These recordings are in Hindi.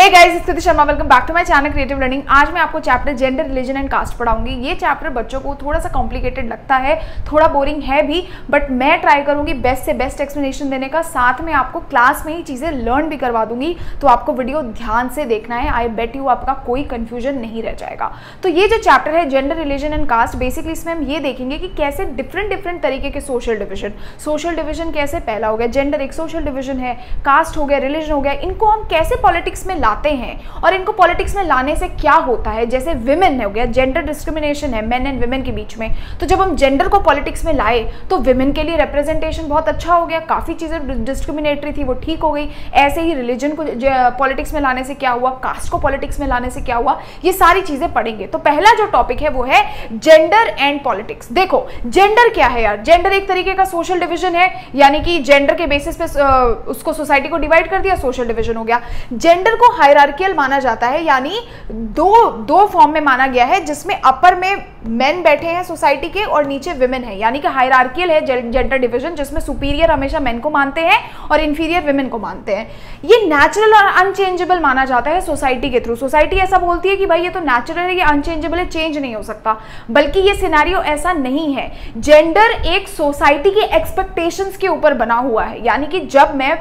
Hey guys, Sthiti Sharma, welcome back to my channel creative learning. आज मैं आपको chapter gender, religion and caste पढ़ाऊंगी। ये चैप्टर बच्चों को थोड़ा सा कॉम्प्लिकेटेड लगता है, थोड़ा बोरिंग है भी, बट मैं ट्राई करूंगी बेस्ट से बेस्ट एक्सप्लेनेशन देने का। साथ में आपको क्लास में ही चीजें लर्न भी करवा दूंगी, तो आपको वीडियो ध्यान से देखना है। आई बेट यू आपका कोई कंफ्यूजन नहीं रह जाएगा। तो ये जो चैप्टर है gender, religion and caste, basically इसमें हम ये देखेंगे कि कैसे डिफरेंट तरीके के सोशल डिविजन कैसे, पहला हो गया जेंडर, एक सोशल डिविजन है, कास्ट हो गया, रिलीजन हो गया, इनको हम कैसे पॉलिटिक्स में लाते हैं और इनको पॉलिटिक्स में लाने से क्या होता है। जैसे विमेन हो गया, जेंडर डिस्क्रिमिनेशन है मेन एंड विमेन के बीच में, तो जब हम जेंडर को पॉलिटिक्स में लाए तो विमेन के लिए रिप्रेजेंटेशन बहुत अच्छा हो गया, काफी चीजें डिस्क्रिमिनेटरी थी वो ठीक हो गई। ऐसे ही रिलीजन को पॉलिटिक्स में लाने से क्या हुआ, कास्ट को पॉलिटिक्स में लाने से क्या हुआ, ये सारी चीजें पढ़ेंगे। तो पहला जो टॉपिक है वो है जेंडर एंड पॉलिटिक्स। देखो जेंडर क्या है यार, जेंडर एक तरीके का सोशल डिविजन है, यानी कि जेंडर के बेसिस पे उसको सोसाइटी को डिवाइड कर दिया, सोशल डिविजन हो गया। जेंडर को हायरार्कियल माना जाता है, यानी दो फॉर्म में माना गया है, जिसमें अपर में मेन बैठे हैं सोसाइटी के और नीचे विमेन है, यानी कि हायरार्कियल है जेंडर डिवीजन, जिसमें सुपीरियर हमेशा मेन को मानते हैं और इंफीरियर विमेन को मानते हैं। ये नेचुरल और अनचेंजेबल माना जाता है सोसाइटी के थ्रू। सोसाइटी ऐसा बोलती है कि भाई ये तो नेचुरल है, ये अनचेंजेबल है, चेंज नहीं हो सकता, बल्कि ये सिनेरियो ऐसा नहीं है। जेंडर एक सोसाइटी के एक्सपेक्टेशंस के ऊपर बना हुआ है, यानी कि जब मैं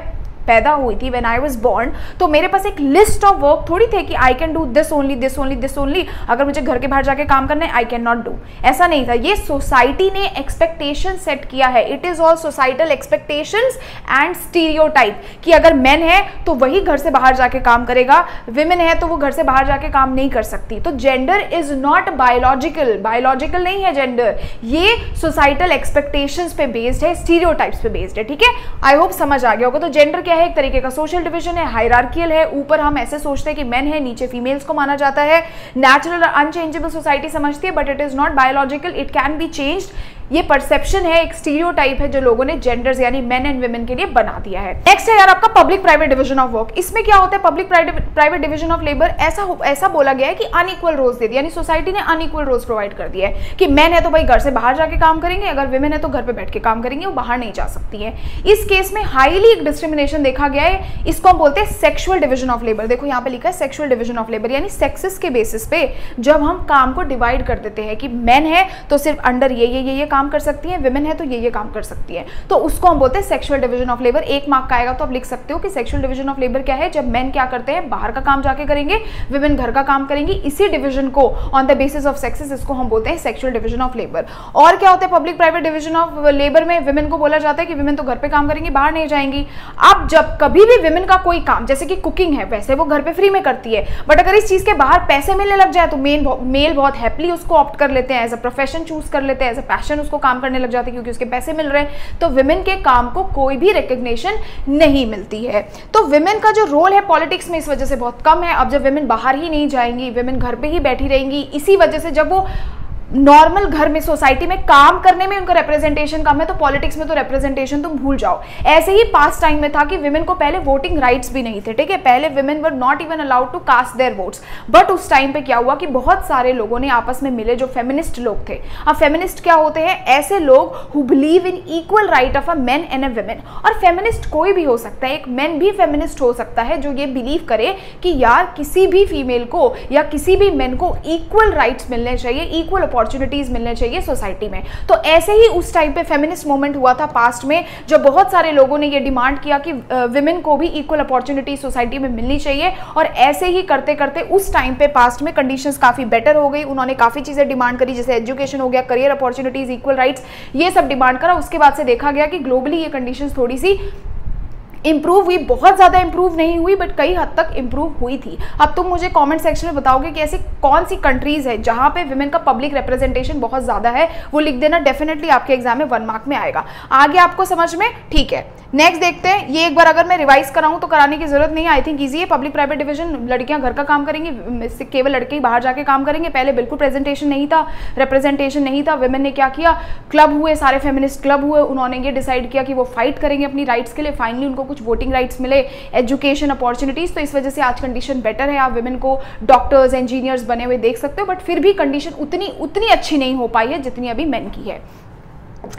पैदा हुई थी, व्हेन आई वाज बोर्न, तो मेरे पास एक लिस्ट ऑफ वर्क थोड़ी थे कि I can do this only, this only, this only. अगर मुझे घर के बाहर जाके काम करना है, आई कैन नॉट डू, ऐसा नहीं था। ये सोसाइटी ने एक्सपेक्टेशन सेट किया है। It is all societal expectations and stereotype, कि अगर मैन है तो वही घर से बाहर जाके काम करेगा, विमेन है तो वो घर से बाहर जाके काम नहीं कर सकती। तो जेंडर इज नॉट बायोलॉजिकल नहीं है जेंडर, ये सोसाइटल एक्सपेक्टेशंस पे बेस्ड है, स्टीरियोटाइप्स पे बेस्ड है। ठीक है, आई होप समझ आ गया होगा। तो जेंडर क्या है, एक तरीके का सोशल डिवीजन है, हायरार्कियल है, ऊपर हम ऐसे सोचते हैं कि मेन है, नीचे फीमेल्स को माना जाता है। नेचुरल और अनचेंजेबल सोसाइटी समझती है, but it is not biological, it can be changed. ये परसेप्शन है, एक स्टीरियोटाइप है जो लोगों ने जेंडर्स यानी मेन एंड विमेन के लिए बना दिया है। नेक्स्ट है यार आपका public private division of work. इसमें क्या होता है, public private division of labour, ऐसा बोला गया है कि अनइक्वल रोल्स दे दिया, यानी सोसाइटी ने अनइक्वल रोल्स प्रोवाइड कर दिया है कि मेन है तो भाई घर से बाहर जाके काम करेंगे, अगर विमेन है तो घर पे बैठ के काम करेंगे, वो बाहर नहीं जा सकती है। इस केस में हाईली डिस्क्रिमिनेशन देखा गया है, इसको हम बोलते हैं सेक्सुअल डिवीजन ऑफ लेबर। देखो यहाँ पे लिखा है सेक्सुअल डिवीजन ऑफ लेबर, यानी सेक्सेस के बेसिस पे जब हम काम को डिवाइड कर देते हैं कि मेन है तो सिर्फ अंडर ये काम कर सकती है, है तो ये काम कर सकती है, तो उसको हम बोलते हैं sexual division of labour. 1 mark का आएगा तो आप लिख सकते हो कि सेक्सुअल डिवीजन ऑफ लेबर क्या है, जब मेन क्या करते हैं, बाहर का काम जाके करेंगे, विमेन घर का काम करेंगी। इसी डिवीजन को on the basis of sexes, इसको हम बोलते हैं सेक्सुअल डिवीजन ऑफ लेबर। और क्या होता है public private division of labour में, विमेन को बोला जाता है कि विमेन तो घर पे काम करेंगी, बाहर नहीं जाएंगी। अब जब कभी भी विमेन का कोई काम, जैसे कि कुकिंग है, वैसे वो घर पे फ्री में करती है, बट अगर इस चीज के बाहर पैसे मिलने लग जाए तो मेल बहुत हैप्पली उसको ऑप्ट कर लेते हैं, एज अ प्रोफेशन चूज कर लेते हैं, एज अ पैशन उसको काम करने लग जाते हैं, क्योंकि उसके पैसे मिल रहे हैं। तो विमेन के काम को कोई भी रिकॉग्निशन नहीं मिलती है। तो विमेन का जो रोल है पॉलिटिक्स में इस वजह से बहुत कम है। अब जब विमेन बाहर ही नहीं जाएंगी, विमेन घर पे ही बैठी रहेंगी, इसी वजह से जब वो नॉर्मल घर में सोसाइटी में काम करने में उनका रिप्रेजेंटेशन कम है, तो पॉलिटिक्स में तो रिप्रेजेंटेशन तुम भूल जाओ। ऐसे ही पास्ट टाइम में था कि विमेन को पहले वोटिंग राइट्स भी नहीं थे। ठीक है, पहले women were not even allowed to cast their votes, but उस टाइम पे क्या हुआ कि बहुत सारे लोगों ने आपस में मिले, जो फेमिनिस्ट लोग थे। अब फेमिनिस्ट क्या होते हैं, ऐसे लोग who believe in equal right of a main and a women. और फेमिनिस्ट कोई भी हो सकता है, एक मेन भी फेमिनिस्ट हो सकता है जो ये बिलीव करे कि यार किसी भी फीमेल को या किसी भी मेन को इक्वल राइट्स मिलने चाहिए, इक्वल अपॉर्चुनिटीज मिलने चाहिए सोसाइटी में। तो ऐसे ही उस टाइम पे फेमिनिस्ट मूवमेंट हुआ था पास्ट में, जब बहुत सारे लोगों ने ये डिमांड किया कि विमेन को भी इक्वल अपॉर्चुनिटी सोसाइटी में मिलनी चाहिए। और ऐसे ही करते करते उस टाइम पे पास्ट में कंडीशंस काफी बेटर हो गई, उन्होंने काफी चीजें डिमांड करी, जैसे एजुकेशन हो गया, करियर अपॉर्चुनिटीज, इक्वल राइट्स, ये सब डिमांड करा। उसके बाद से देखा गया कि ग्लोबली ये कंडीशंस थोड़ी सी इंप्रूव हुई, बहुत ज्यादा इंप्रूव नहीं हुई, बट कई हद तक इंप्रूव हुई थी। अब तुम मुझे कमेंट सेक्शन में बताओगे कि ऐसी कौन सी कंट्रीज है जहां पे विमेन का पब्लिक रिप्रेजेंटेशन बहुत ज्यादा है, वो लिख देना, डेफिनेटली आपके एग्जाम में 1 मार्क में आएगा। आगे आपको समझ में, ठीक है। नेक्स्ट देखते हैं, ये एक बार अगर मैं रिवाइज कराऊं तो कराने की जरूरत नहीं है, आई थिंक ईजी है। पब्लिक प्राइवेट डिवीजन, लड़कियां घर का काम करेंगी, केवल लड़के ही बाहर जाके काम करेंगे। पहले बिल्कुल प्रेजेंटेशन नहीं था, रिप्रेजेंटेशन नहीं था। विमेन ने क्या किया, क्लब हुए, सारे फेमिनिस्ट क्लब हुए, उन्होंने ये डिसाइड किया कि वो फाइट करेंगे अपनी राइट्स के लिए। फाइनली उनको कुछ वोटिंग राइट्स मिले, एजुकेशन अपॉर्चुनिटीज, तो इस वजह से आज कंडीशन बेटर है। आप विमेन को डॉक्टर्स, इंजीनियर्स बने हुए देख सकते हो, बट फिर भी कंडीशन उतनी अच्छी नहीं हो पाई है जितनी अभी मेन की है।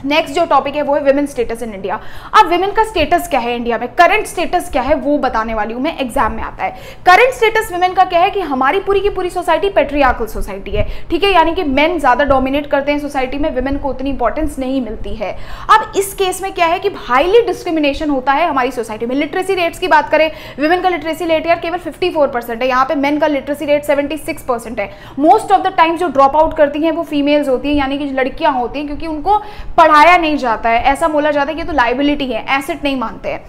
नेक्स्ट जो टॉपिक है वो है विमेन स्टेटस इन इंडिया। अब विमेन का स्टेटस क्या है इंडिया में, करंट स्टेटस क्या है वो बताने वाली हूं मैं, एग्जाम में आता है। करंट स्टेटस विमेन का क्या है कि हमारी पूरी की पूरी सोसाइटी पेट्रियार्कल सोसाइटी है, ठीक है, यानी कि मेन ज्यादा डोमिनेट करते हैं सोसाइटी में, विमेन को उतनी इंपॉर्टेंस नहीं मिलती है। अब इस केस में क्या है कि हाईली डिस्क्रिमिनेशन होता है हमारी सोसाइटी में। लिटरेसी रेट्स की बात करें, विमेन का लिटरेसी रेट यार केवल 54% है, यहाँ पे मेन का लिटरेसी रेट 76% है। मोस्ट ऑफ द टाइम जो ड्रॉप आउट करती हैं वो फीमेल्स होती हैं, यानी कि लड़कियां होती हैं, क्योंकि उनको पढ़ाया नहीं जाता है, ऐसा बोला जाता है कि ये तो लाइबिलिटी है, एसेट नहीं मानते हैं।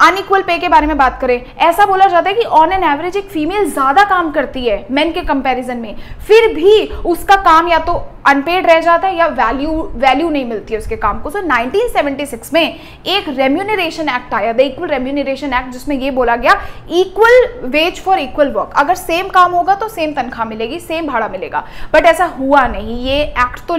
अनइक्वल पे के बारे में बात करें, ऐसा बोला जाता है कि ऑन एन एवरेज एक फीमेल ज्यादा काम करती है मेन के कंपैरिजन में, फिर भी उसका काम या तो अनपेड रह जाता है या वैल्यू नहीं मिलती है उसके काम को। सो 1976 में एक रेम्यूनरेशन एक्ट आया, द इक्वल रेम्यूनरेशन एक्ट, जिसमें ये बोला गया equal ways for equal work, अगर सेम काम होगा तो सेम तनख्वाह मिलेगी, सेम भाड़ा मिलेगा। बट ऐसा हुआ नहीं, ये एक्ट तो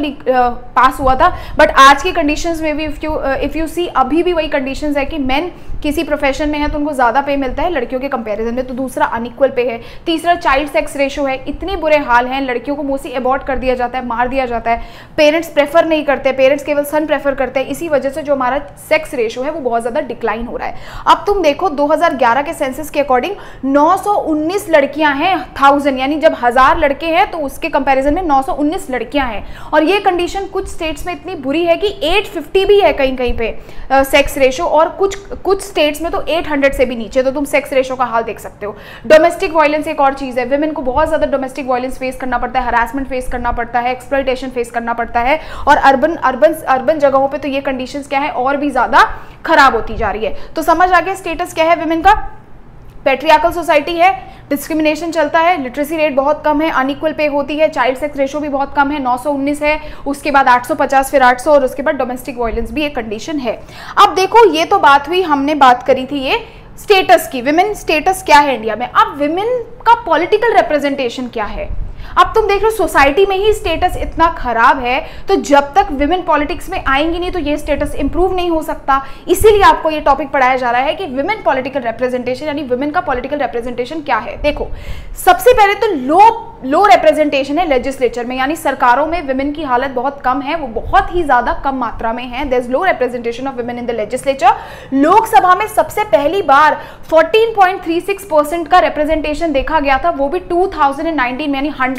पास हुआ था, बट आज की कंडीशंस में भी इफ यू सी अभी भी वही कंडीशंस है कि मेन किसी प्रोफेशन में है तो उनको ज्यादा पे मिलता है लड़कियों के कंपैरिजन में। तो दूसरा अनइक्वल पे है, तीसरा चाइल्ड सेक्स रेशो है, इतने बुरे हाल हैं, लड़कियों को मोस्टली अबॉर्ट कर दिया जाता है, मार दिया जाता है, पेरेंट्स प्रेफर नहीं करते, पेरेंट्स केवल सन प्रेफर करते हैं। इसी वजह से जो हमारा सेक्स रेशो है वो बहुत ज्यादा डिक्लाइन हो रहा है। अब तुम देखो 2011 के सेंसस के अकॉर्डिंग 919 लड़कियां हैं 1000, यानी जब 1000 लड़के हैं तो उसके कंपैरिजन में 919 लड़कियां हैं। और ये कंडीशन कुछ स्टेट्स में इतनी बुरी है कि 850 भी है कहीं कहीं पे सेक्स रेशो, और कुछ स्टेट्स में तो 800 से भी नीचे। तो तुम सेक्स रेशो का हाल देख सकते हो। डोमेस्टिक वायलेंस एक और चीज है, विमेन को बहुत ज्यादा डोमेस्टिक वायलेंस फेस करना पड़ता है, हरासमेंट फेस करना पड़ता है, एक्सप्लॉयटेशन फेस करना पड़ता है, और अर्बन जगहों पे तो ये कंडीशंस क्या है और भी ज्यादा खराब होती जा रही है। तो समझ आ गया स्टेटस क्या है विमेन का, पेट्रियार्कल सोसाइटी है, डिस्क्रिमिनेशन चलता है, लिटरेसी रेट बहुत कम है, अनइक्वल पे होती है, चाइल्ड सेक्स रेशो भी बहुत कम है, 919 है, उसके बाद 850, फिर 800, और उसके बाद डोमेस्टिक वायलेंस भी एक कंडीशन है। अब देखो ये तो बात हुई, हमने बात करी थी ये स्टेटस की, विमेन स्टेटस क्या है इंडिया में। अब विमेन का पॉलिटिकल रिप्रेजेंटेशन क्या है। अब तुम देख रहे हो सोसाइटी में ही स्टेटस इतना खराब है, तो जब तक विमेन पॉलिटिक्स में आएंगी नहीं तो ये स्टेटस इंप्रूव नहीं हो सकता। इसीलिए आपको ये टॉपिक पढ़ाया जा रहा है कि विमेन पॉलिटिकल रिप्रेजेंटेशन, यानी विमेन का पॉलिटिकल रिप्रेजेंटेशन क्या है। देखो सबसे पहले तो लो रिप्रेजेंटेशन है लेजिस्लेचर में, यानी सरकारों में विमेन की हालत बहुत कम है, वो बहुत ही ज्यादा कम मात्रा में है। There is low representation of women in the legislature. Lok Sabha में सबसे पहली बार 14.36% का रिप्रेजेंटेशन देखा गया था, वो भी 2019 में, यानी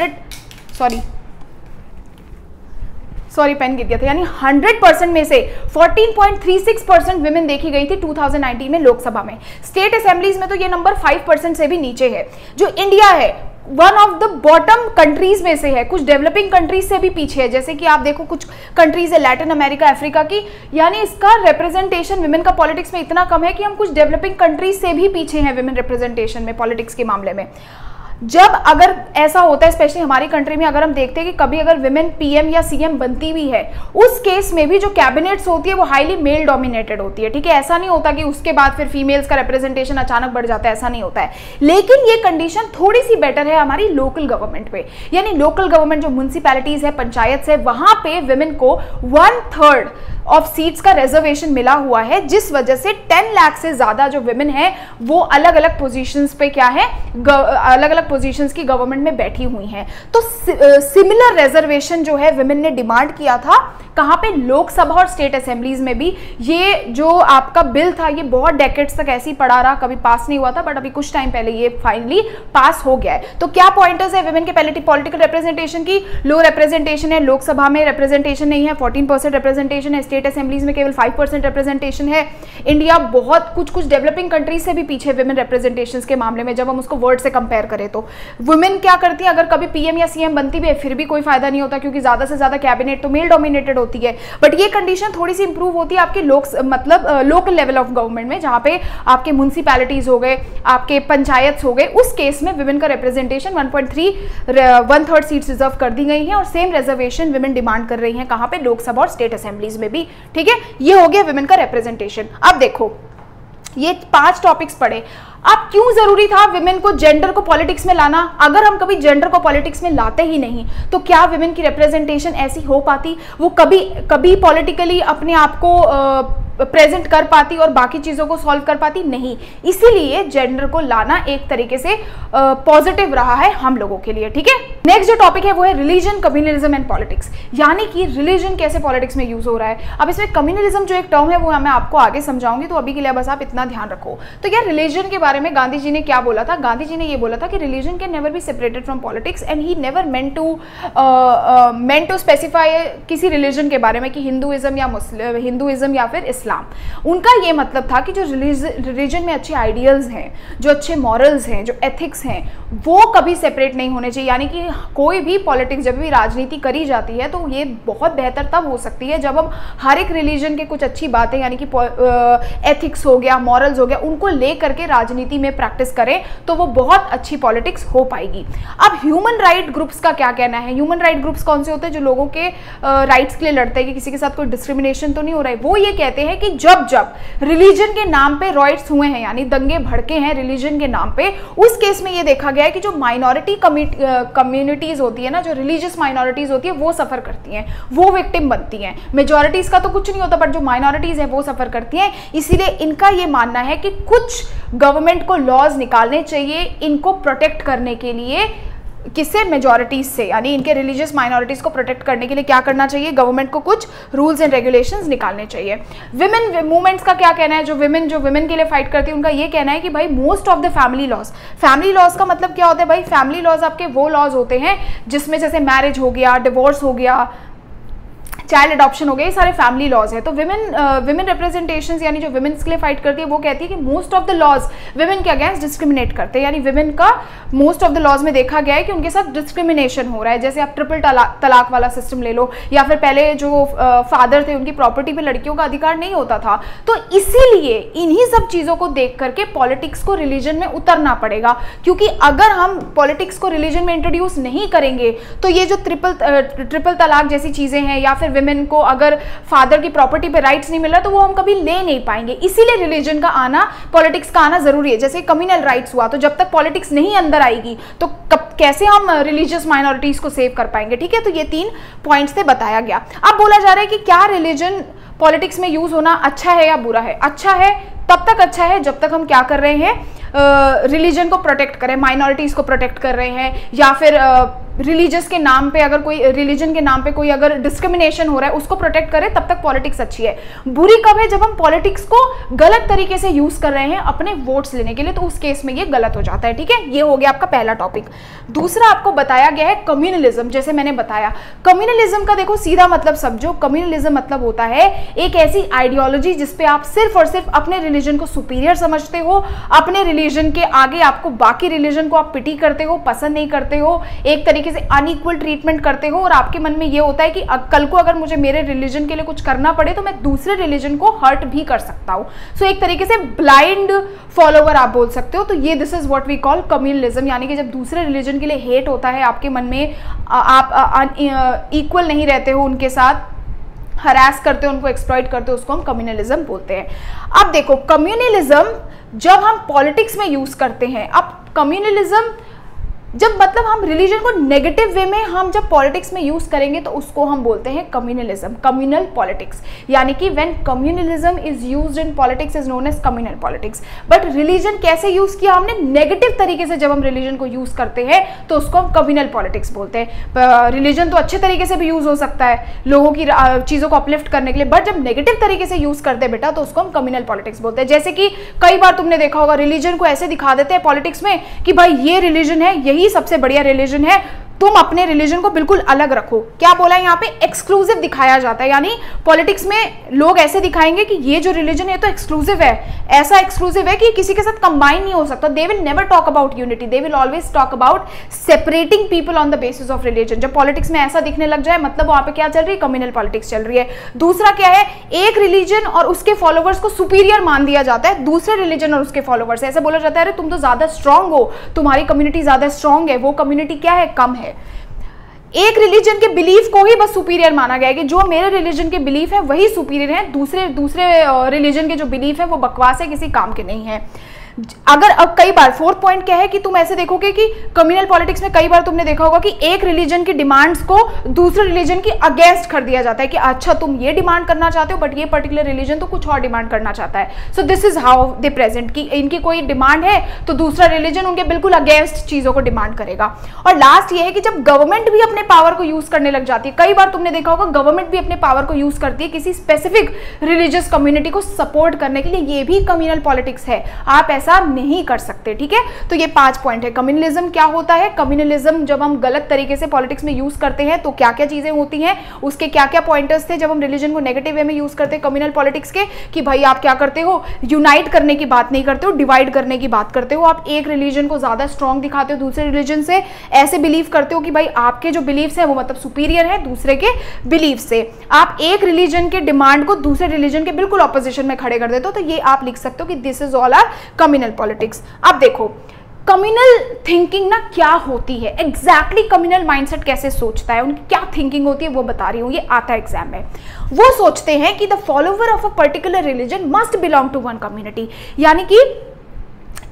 सॉरी पेन गिर गया था, यानी 100% में से 14.36% विमेन देखी गई थी 2019 में लोकसभा में। स्टेट असेंबलीज में तो ये नंबर 5% से भी नीचे है। जो इंडिया है one of the bottom countries में से है, कुछ डेवलपिंग कंट्रीज से भी पीछे है। जैसे कि आप देखो कुछ कंट्रीज है लैटिन अमेरिका, अफ्रीका की, यानी इसका रिप्रेजेंटेशन विमेन का पॉलिटिक्स में इतना कम है कि हम कुछ डेवलपिंग कंट्रीज से भी पीछे हैं विमेन रिप्रेजेंटेशन में, पॉलिटिक्स के मामले में। जब अगर ऐसा होता है स्पेशली हमारी कंट्री में, अगर हम देखते हैं कि कभी अगर विमेन पीएम या सीएम बनती भी है, उस केस में भी जो कैबिनेट्स होती है वो हाईली मेल डोमिनेटेड होती है, ठीक है। ऐसा नहीं होता कि उसके बाद फिर फीमेल्स का रिप्रेजेंटेशन अचानक बढ़ जाता है, ऐसा नहीं होता है। लेकिन ये कंडीशन थोड़ी सी बेटर है हमारी लोकल गवर्नमेंट पे, यानी लोकल गवर्नमेंट जो म्युनिसिपैलिटीज है, पंचायत है, वहां पे विमेन को 1/3 ऑफ सीट्स का रिजर्वेशन मिला हुआ है, जिस वजह से 10 लाख से ज्यादा जो विमेन है वो अलग अलग पोजीशंस पे क्या है, अलग अलग पोजीशंस की गवर्नमेंट में बैठी हुई हैं। तो सिमिलर रिजर्वेशन जो है विमेन ने डिमांड किया था, कहां पे, लोकसभा और स्टेट असेंबलीज में भी। ये जो आपका बिल था ये बहुत डेकेड्स तक ऐसे ही पड़ा रहा, कभी पास नहीं हुआ था, बट अभी कुछ टाइम पहले ये फाइनली पास हो गया है। तो क्या पॉइंटर्स है विमेन के पॉलिटिकल रिप्रेजेंटेशन की, लो रिप्रेजेंटेशन है, लोकसभा में रिप्रेजेंटेशन नहीं है, 14% रिप्रेजेंटेशन है, स्टेट असेंबलीज में केवल 5% रिप्रेजेंटेशन है। इंडिया बहुत कुछ डेवलपिंग कंट्रीज से भी पीछे विमेन रिप्रेजेंटेशन के मामले में, जब हम उसको वर्ल्ड से कंपेयर करें तो। वुमेन क्या करती है, अगर कभी पीएम या सीएम बनती भी है फिर भी कोई फायदा नहीं होता, क्योंकि ज्यादा से ज्यादा कैबिनेट तो मेल डोमिनेटेड होती है। बट ये कंडीशन थोड़ी सी इंप्रूव होती है आपके लोकल लेवल ऑफ गवर्नमेंट में, जहां पे आपके म्युनिसिपैलिटीज हो गए, आपके पंचायत हो गए, उस केस में विमेन का रिप्रेजेंटेशन 1/3 सीट्स रिजर्व कर दी गई है, और सेम रिजर्वेशन विमेन डिमांड कर रही है कहां पे, लोकसभा और स्टेट असेंबलीज में भी, ठीक है। ये हो गया विमेन का रिप्रेजेंटेशन। अब देखो ये 5 टॉपिक्स पढ़े। अब क्यों जरूरी था विमेन को जेंडर को पॉलिटिक्स में लाना। अगर हम कभी जेंडर को पॉलिटिक्स में लाते ही नहीं तो क्या विमेन की रिप्रेजेंटेशन ऐसी हो पाती, वो कभी पॉलिटिकली अपने आप को प्रेजेंट कर पाती और बाकी चीजों को सॉल्व कर पाती, नहीं। इसीलिए जेंडर को लाना एक तरीके से पॉजिटिव रहा है हम लोगों के लिए, ठीक है। नेक्स्ट जो टॉपिक है वो है रिलीजन, कम्युनलिज्म एंड पॉलिटिक्स, यानी कि रिलीजन कैसे पॉलिटिक्स में यूज हो रहा है। अब इसमें कम्युनलिज्म जो एक टर्म है वो मैं आपको आगे समझाऊंगी, तो अभी के लिए बस आप इतना ध्यान रखो। तो यार रिलीजन के बारे में गांधी जी ने क्या बोला था? गांधी जी ने ये बोला था कि religion can never be separated from politics and he never meant to specify किसी रिलीजन के बारे में कि हिंदुइज्म या फिर इस्लाम। उनका ये मतलब था कि जो रिलीजन में अच्छे आइडियल्स हैं, जो अच्छे मॉरल्स हैं, जो एथिक्स हैं, वो कभी सेपरेट नहीं होने चाहिए। यानी कि कोई भी पॉलिटिक्स, जब भी राजनीति करी जाती है तो ये बहुत बेहतर तब हो सकती है जब हम हर एक रिलीजन के कुछ अच्छी बातें, यानी कि एथिक्स हो गया, मॉरल्स हो गया, उनको ले करके राजनीति में प्रैक्टिस करें, तो वो बहुत अच्छी पॉलिटिक्स हो पाएगी। अब ह्यूमन राइट ग्रुप्स का क्या कहना है? ह्यूमन राइट ग्रुप्स कौन से होते हैं? जो लोगों के राइट्स के लिए लड़ते हैं कि किसी के साथ कोई डिस्क्रिमिनेशन तो नहीं हो रहा है। वो ये कहते हैं कि जब जब रिलीजन के नाम पे रॉयट्स हुए हैं, यानी दंगे भड़के हैं रिलीजन के नाम पे, उस केस में ये देखा गया है कि जो माइनॉरिटी कम्युनिटीज होती है ना, जो रिलीजियस माइनॉरिटीज होती है, वो सफर करती हैं, वो विक्टिम बनती हैं। मेजॉरिटीज का तो कुछ नहीं होता, बट जो माइनॉरिटीज है वो सफर करती हैं। इसीलिए इनका ये मानना है कि कुछ गवर्नमेंट को लॉज निकालने चाहिए इनको प्रोटेक्ट करने के लिए। किससे? मेजॉरिटीज से, यानी इनके रिलीजियस माइनॉरिटीज को प्रोटेक्ट करने के लिए क्या करना चाहिए? गवर्नमेंट को कुछ रूल्स एंड रेगुलेशंस निकालने चाहिए। विमेन मूवमेंट्स का क्या कहना है? जो विमेन के लिए फाइट करती है, उनका ये कहना है कि भाई most of the family laws का मतलब क्या होता है भाई? फैमिली लॉज आपके वो लॉज होते हैं जिसमें जैसे मैरिज हो गया, डिवोर्स हो गया, चाइल्ड अडॉप्शन हो गया, ये सारे फैमिली लॉज है। तो विमेन रिप्रेजेंटेशंस, यानी जो विमेन के लिए फाइट करती है, वो कहती है कि most of the laws women के अगेंस्ट डिस्क्रिमिनेट करते हैं, यानी विमेन का मोस्ट ऑफ द लॉज में देखा गया है कि उनके साथ डिस्क्रिमिनेशन हो रहा है। जैसे आप ट्रिपल तलाक वाला सिस्टम ले लो, या फिर पहले जो फादर थे उनकी प्रॉपर्टी पे लड़कियों का अधिकार नहीं होता था। तो इसीलिए इन्हीं सब चीजों को देख करके पॉलिटिक्स को रिलीजन में उतरना पड़ेगा, क्योंकि अगर हम पॉलिटिक्स को रिलीजन में इंट्रोड्यूस नहीं करेंगे तो ये जो ट्रिपल तलाक जैसी चीजें हैं, या फिर विमेन को अगर फादर की प्रॉपर्टी पे राइट्स नहीं मिल रहा तो वो हम कभी ले नहीं पाएंगे। इसीलिए रिलीजन का आना, पॉलिटिक्स का आना जरूरी है। जैसे कम्युनल राइट्स हुआ, तो जब तक पॉलिटिक्स नहीं अंदर आएगी तो कैसे हम रिलीजियस माइनॉरिटीज को सेव कर पाएंगे? ठीक है, तो ये 3 पॉइंट्स से बताया गया। अब बोला जा रहा है कि क्या रिलीजन पॉलिटिक्स में यूज होना अच्छा है या बुरा है? अच्छा है, तब तक अच्छा है जब तक हम क्या कर रहे हैं? रिलीजन को प्रोटेक्ट करें, माइनॉरिटीज को प्रोटेक्ट कर रहे हैं, या फिर रिलीजियस के नाम पे अगर कोई, रिलीजन के नाम पे कोई अगर डिस्क्रिमिनेशन हो रहा है उसको प्रोटेक्ट करें, तब तक पॉलिटिक्स अच्छी है। बुरी कब है? जब हम पॉलिटिक्स को गलत तरीके से यूज कर रहे हैं अपने वोट्स लेने के लिए, तो उस केस में ये गलत हो जाता है। ठीक है, ये हो गया आपका पहला टॉपिक। दूसरा आपको बताया गया है कम्युनलिज्म। जैसे मैंने बताया, कम्युनलिज्म का देखो सीधा मतलब समझो। कम्युनलिज्म मतलब होता है एक ऐसी आइडियोलॉजी जिसपे आप सिर्फ और सिर्फ अपने रिलीजन को सुपीरियर समझते हो, अपने रिलीजन के आगे आपको बाकी रिलीजन को आप पिटी करते हो, पसंद नहीं करते हो, एक तरीके से अनइक्वल ट्रीटमेंट करते हो, और आपके मन में ये होता है कि कल को अगर मुझे मेरे रिलीजन के लिए कुछ करना पड़े तो मैं दूसरे रिलीजन को हर्ट भी कर सकता हूं। सो एक तरीके से ब्लाइंड फॉलोवर आप बोल सकते हो। तो ये this is what we call communalism, यानी कि जब दूसरे रिलीजन के लिए हेट होता है आपके मन में, आप इक्वल नहीं रहते हो उनके साथ, हरास करते हो, उनको एक्सप्लॉइट करते हो, उसको हम कम्युनलिज्म बोलते हैं। अब देखो, कम्युनलिज्म जब हम पॉलिटिक्स में यूज करते हैं, अब कम्युनलिज्म जब मतलब हम रिलीजन को नेगेटिव वे में हम जब पॉलिटिक्स में यूज करेंगे तो उसको हम बोलते हैं कम्युनलिज्म, कम्युनल पॉलिटिक्स। यानी कि when communalism is used in politics is known as communal politics. But religion कैसे यूज किया हमने? नेगेटिव तरीके से जब हम रिलीजन को यूज करते हैं तो उसको हम कम्युनल पॉलिटिक्स बोलते हैं। रिलीजन तो अच्छे तरीके से भी यूज हो सकता है लोगों की चीजों को अपलिफ्ट करने के लिए, बट जब नेगेटिव तरीके से यूज करते हैं बेटा तो उसको हम कम्युनल पॉलिटिक्स बोलते हैं। जैसे कि कई बार तुमने देखा होगा रिलीजन को ऐसे दिखा देते हैं पॉलिटिक्स में कि भाई ये रिलीजन है, यही सबसे बढ़िया रिलीजन है, तुम अपने रिलीजन को बिल्कुल अलग रखो। क्या बोला है यहाँ पे? एक्सक्लूसिव दिखाया जाता है। यानी पॉलिटिक्स में लोग ऐसे दिखाएंगे कि ये जो रिलीजन है तो एक्सक्लूसिव है, ऐसा एक्सक्लूसिव है कि किसी के साथ कंबाइन नहीं हो सकता। They will never talk about unity, they will always talk about separating people on the basis of religion. जब पॉलिटिक्स में ऐसा दिखने लग जाए मतलब वहां पे क्या चल रही है? कम्युनल पॉलिटिक्स चल रही है। दूसरा क्या है? एक रिलीजन और उसके फॉलोवर्स को सुपीरियर मान दिया जाता है दूसरे रिलीजन और उसके फॉलोवर्स। ऐसे बोला जाता है अरे तुम तो ज्यादा स्ट्रांग हो, तुम्हारी कम्युनिटी ज्यादा स्ट्रांग है, वो कम्युनिटी क्या है? कम है। एक रिलीजन के बिलीफ को ही बस सुपीरियर माना गया है कि जो मेरे रिलीजन के बिलीफ है वही सुपीरियर है, दूसरे रिलीजन के जो बिलीफ है वो बकवास है, किसी काम के नहीं है। अगर अब कई बार फोर्थ पॉइंट क्या है कि तुम ऐसे देखोगे कि कम्युनल पॉलिटिक्स में कई बार तुमने देखा होगा कि एक रिलीजन की डिमांड्स को दूसरे रिलीजन की अगेंस्ट कर दिया जाता है कि अच्छा तुम ये डिमांड करना चाहते हो बट ये पर्टिकुलर रिलीजन तो कुछ और डिमांड करना चाहता है। So this is how they present कि इनकी कोई डिमांड है तो दूसरा रिलीजन उनके बिल्कुल अगेंस्ट चीजों को डिमांड करेगा। और लास्ट ये है कि जब गवर्नमेंट भी अपने पावर को यूज करने लग जाती है, कई बार तुमने देखा होगा गवर्नमेंट भी अपने पावर को यूज करती है किसी स्पेसिफिक रिलीजियस कम्युनिटी को सपोर्ट करने के लिए, ये भी कम्युनल पॉलिटिक्स है, आप ऐसा नहीं कर सकते। ठीक है, तो ये 5 पॉइंट है। कम्युनलिज्म क्या होता है, कम्युनलिज्म जब हम गलत तरीके से पॉलिटिक्स में यूज करते हैं तो क्या क्या चीजें होती हैं, उसके क्या क्या पॉइंटर्स थे जब हम रिलीजन को नेगेटिव वे में यूज करते हैं कम्युनल पॉलिटिक्स के, कि भाई आप क्या करते हो, यूनाइट करने की बात नहीं करते हो, डिवाइड करने की बात करते हो, आप एक रिलीजन को ज्यादा स्ट्रॉन्ग दिखाते हो दूसरे रिलीजन से, ऐसे बिलीव करते हो कि भाई आपके जो बिलीव्स है वो मतलब सुपीरियर है दूसरे के बिलीव से, आप एक रिलीजन के डिमांड को दूसरे रिलीजन के बिल्कुल ऑपोजिशन में खड़े कर देते हो। तो ये आप लिख सकते हो कि this is all are communal politics. अब देखो कम्युनल थिंकिंग ना क्या होती है, एग्जैक्टली कम्युनल माइंडसेट कैसे सोचता है, उनकी क्या थिंकिंग होती है वो बता रही हूँ, ये आता है एग्जाम में। वो सोचते हैं कि the follower of a particular religion must belong to one community, यानी कि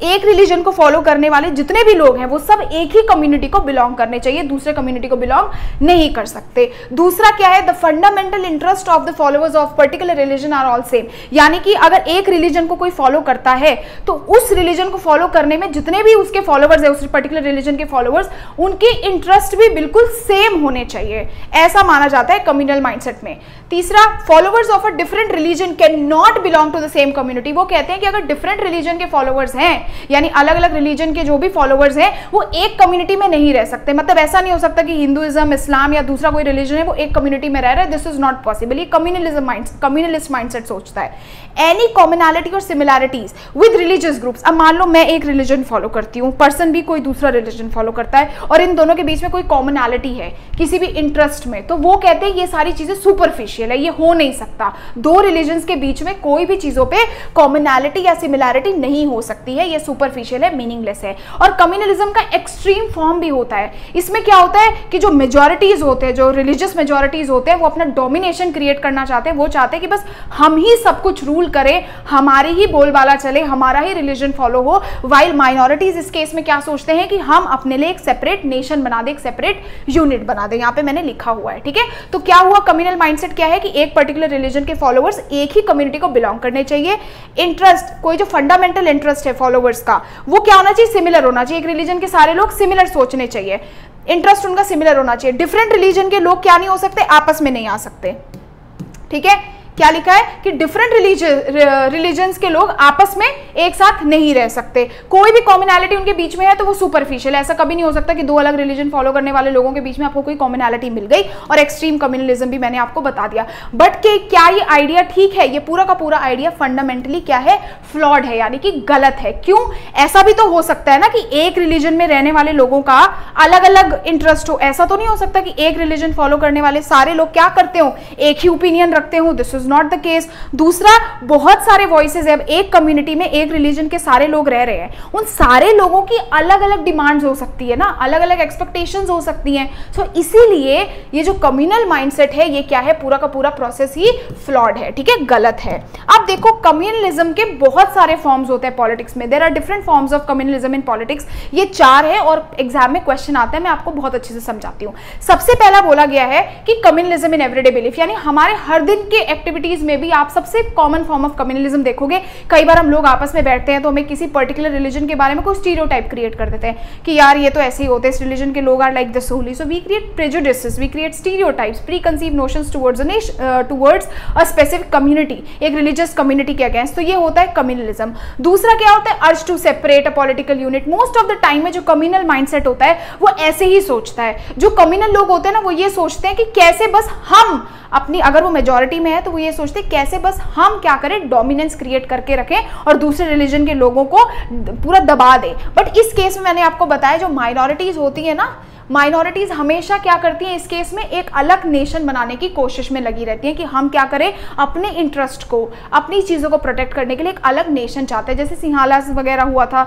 एक रिलीजन को फॉलो करने वाले जितने भी लोग हैं वो सब एक ही कम्युनिटी को बिलोंग करने चाहिए, दूसरे कम्युनिटी को बिलोंग नहीं कर सकते। दूसरा क्या है, the fundamental interest of the followers of particular religion are all same, यानी कि अगर एक रिलीजन को कोई फॉलो करता है तो उस रिलीजन को फॉलो करने में जितने भी उसके फॉलोअर्स है, उस पर्टिकुलर रिलीजन के फॉलोअर्स, उनके इंटरेस्ट भी बिल्कुल सेम होने चाहिए, ऐसा माना जाता है कम्युनल माइंडसेट में। तीसरा, followers of a different religion can not belong to the same community, वो कहते हैं कि अगर डिफरेंट रिलीजन के फॉलोअर्स हैं, यानी अलग अलग रिलीजन के जो भी फॉलोअर्स हैं वो एक कम्युनिटी में नहीं रह सकते, मतलब ऐसा नहीं हो सकता कि हिंदुइज्म, इस्लाम या दूसरा कोई रिलीजन है वो एक कम्युनिटी में रह रहा है, दिस इज नॉट पॉसिबल, ये कम्युनलिस्ट माइंडसेट सोचता है। एनी कॉमनैलिटी और सिमिलैरिटीज विद रिलीजियस ग्रुप्स, अब मान लो मैं एक रिलीजन फॉलो करती हूँ, पर्सन भी कोई दूसरा रिलीजन फॉलो करता है और इन दोनों के बीच में कोई कॉमनैलिटी है किसी भी इंटरेस्ट में, तो वो कहते हैं ये सारी चीजें सुपरफिशियल है, ये हो नहीं सकता, दो रिलीजन्स के बीच में कोई भी चीजों पे कॉमनैलिटी या सिमिलैरिटी नहीं हो सकती है, ये सुपरफिशियल है, मीनिंगलेस है। और कम्युनलिज्म का एक्सट्रीम फॉर्म भी होता है, इसमें क्या होता है कि जो मेजॉरिटीज होते हैं, जो रिलीजियस मेजॉरिटीज होते हैं, वो अपना डोमिनेशन क्रिएट करना चाहते हैं, वो चाहते हैं कि बस हम ही सब कुछ रूल करें, हमारी ही बोलबाला चले, हमारा ही रिलीजन फॉलो हो, वाइल माइनॉरिटीज इस केस में क्या सोचते हैं कि हम अपने लिए एक सेपरेट नेशन बना दे, एक सेपरेट यूनिट बना दे, यहाँ पे मैंने लिखा हुआ है। ठीक है, तो क्या हुआ, कम्युनल माइंडसेट क्या है कि एक पर्टिकुलर रिलीजन के फॉलोअर्स एक ही कम्युनिटी को बिलोंग करने चाहिए। इंटरेस्ट, कोई जो फंडामेंटल इंटरेस्ट है फॉलोअर्स का वो क्या होना चाहिए, सिमिलर होना चाहिए, एक रिलीजन के सारे लोग सिमिलर सोचने चाहिए, इंटरेस्ट उनका सिमिलर होना चाहिए। डिफरेंट रिलीजन के लोग क्या नहीं हो सकते, आपस में नहीं आ सकते। ठीक है, क्या लिखा है कि डिफरेंट रिलीजन्स के लोग आपस में एक साथ नहीं रह सकते, कोई भी कॉमनैलिटी उनके बीच में है तो वो सुपरफिशियल, ऐसा कभी नहीं हो सकता कि दो अलग रिलीजन फॉलो करने वाले लोगों के बीच में आपको कोई कॉमनैलिटी मिल गई। और एक्सट्रीम कम्युनलिज्म भी मैंने आपको बता दिया। बट क्या ये आइडिया ठीक है, ये पूरा का पूरा आइडिया फंडामेंटली क्या है, फ्लॉड है, यानी कि गलत है। क्यों, ऐसा भी तो हो सकता है ना कि एक रिलीजन में रहने वाले लोगों का अलग अलग इंटरेस्ट हो, ऐसा तो नहीं हो सकता कि एक रिलीजन फॉलो करने वाले सारे लोग क्या करते हो, एक ही ओपिनियन रखते हो, दिस नॉट द केस। दूसरा, बहुत सारे वॉइसेस है, अब एक कम्युनिटी में एक रिलीजन के सारे लोग रह रहे हैं, उन सारे लोगों की अलग अलग डिमांड्स हो सकती है ना, अलग अलग एक्सपेक्टेशंस हो सकती हैं। सो इसीलिए ये जो कम्युनल माइंडसेट है ये क्या है, पूरा का पूरा प्रोसेस ही फ्लॉड है। ठीक है, गलत है। अब देखो कम्युनलिज्म के बहुत सारे फॉर्म्स होते हैं पॉलिटिक्स में, there are different forms of communalism in politics, ये 4 है और एग्जाम में क्वेश्चन आता है, मैं आपको बहुत अच्छे से समझाती हूँ। सबसे पहला बोला गया है कि कम्युनलिज्म इन एवरीडे बिलीफ, यानी हमारे हर दिन के एक्टिविटीज में भी आप सबसे कॉमन फॉर्म ऑफ कम्युनलिज्म देखोगे। कई बार हम लोग आपस में बैठते हैं तो हमें किसी पर्टिकुलर रिलीजन के बारे में कोई स्टीरियोटाइप क्रिएट कर देते हैं कि यार ये तो ऐसे ही होते हैं, इस रिलीजन के लोग are like this only, so we create prejudices, we create stereotypes, preconceive notions towards a specific community, एक रिलीजियस कम्युनिटी के अगेंस्ट, तो ये होता है कम्युनलिज्म। दूसरा क्या होता है, urge to separate a political unit. Most of the time में जो कम्युनल माइंडसेट होता है वो ऐसे ही सोचता है, जो कम्युनल लोग होते हैं ना वो ये सोचते हैं कि कैसे बस हम अपनी, अगर वो मेजॉरिटी में है तो वो ये सोचते हैं कैसे बस हम क्या करें, डोमिनेंस क्रिएट करके रखें और दूसरे रिलीजन के लोगों को पूरा दबा दें। बट इस केस में मैंने आपको बताया जो माइनॉरिटीज होती है ना, माइनॉरिटीज हमेशा क्या करती हैं इस केस में, एक अलग नेशन बनाने की कोशिश में लगी रहती हैं कि हम क्या करें, अपने इंटरेस्ट को, अपनी चीज़ों को प्रोटेक्ट करने के लिए एक अलग नेशन चाहते हैं। जैसे सिंहाला वगैरह हुआ था,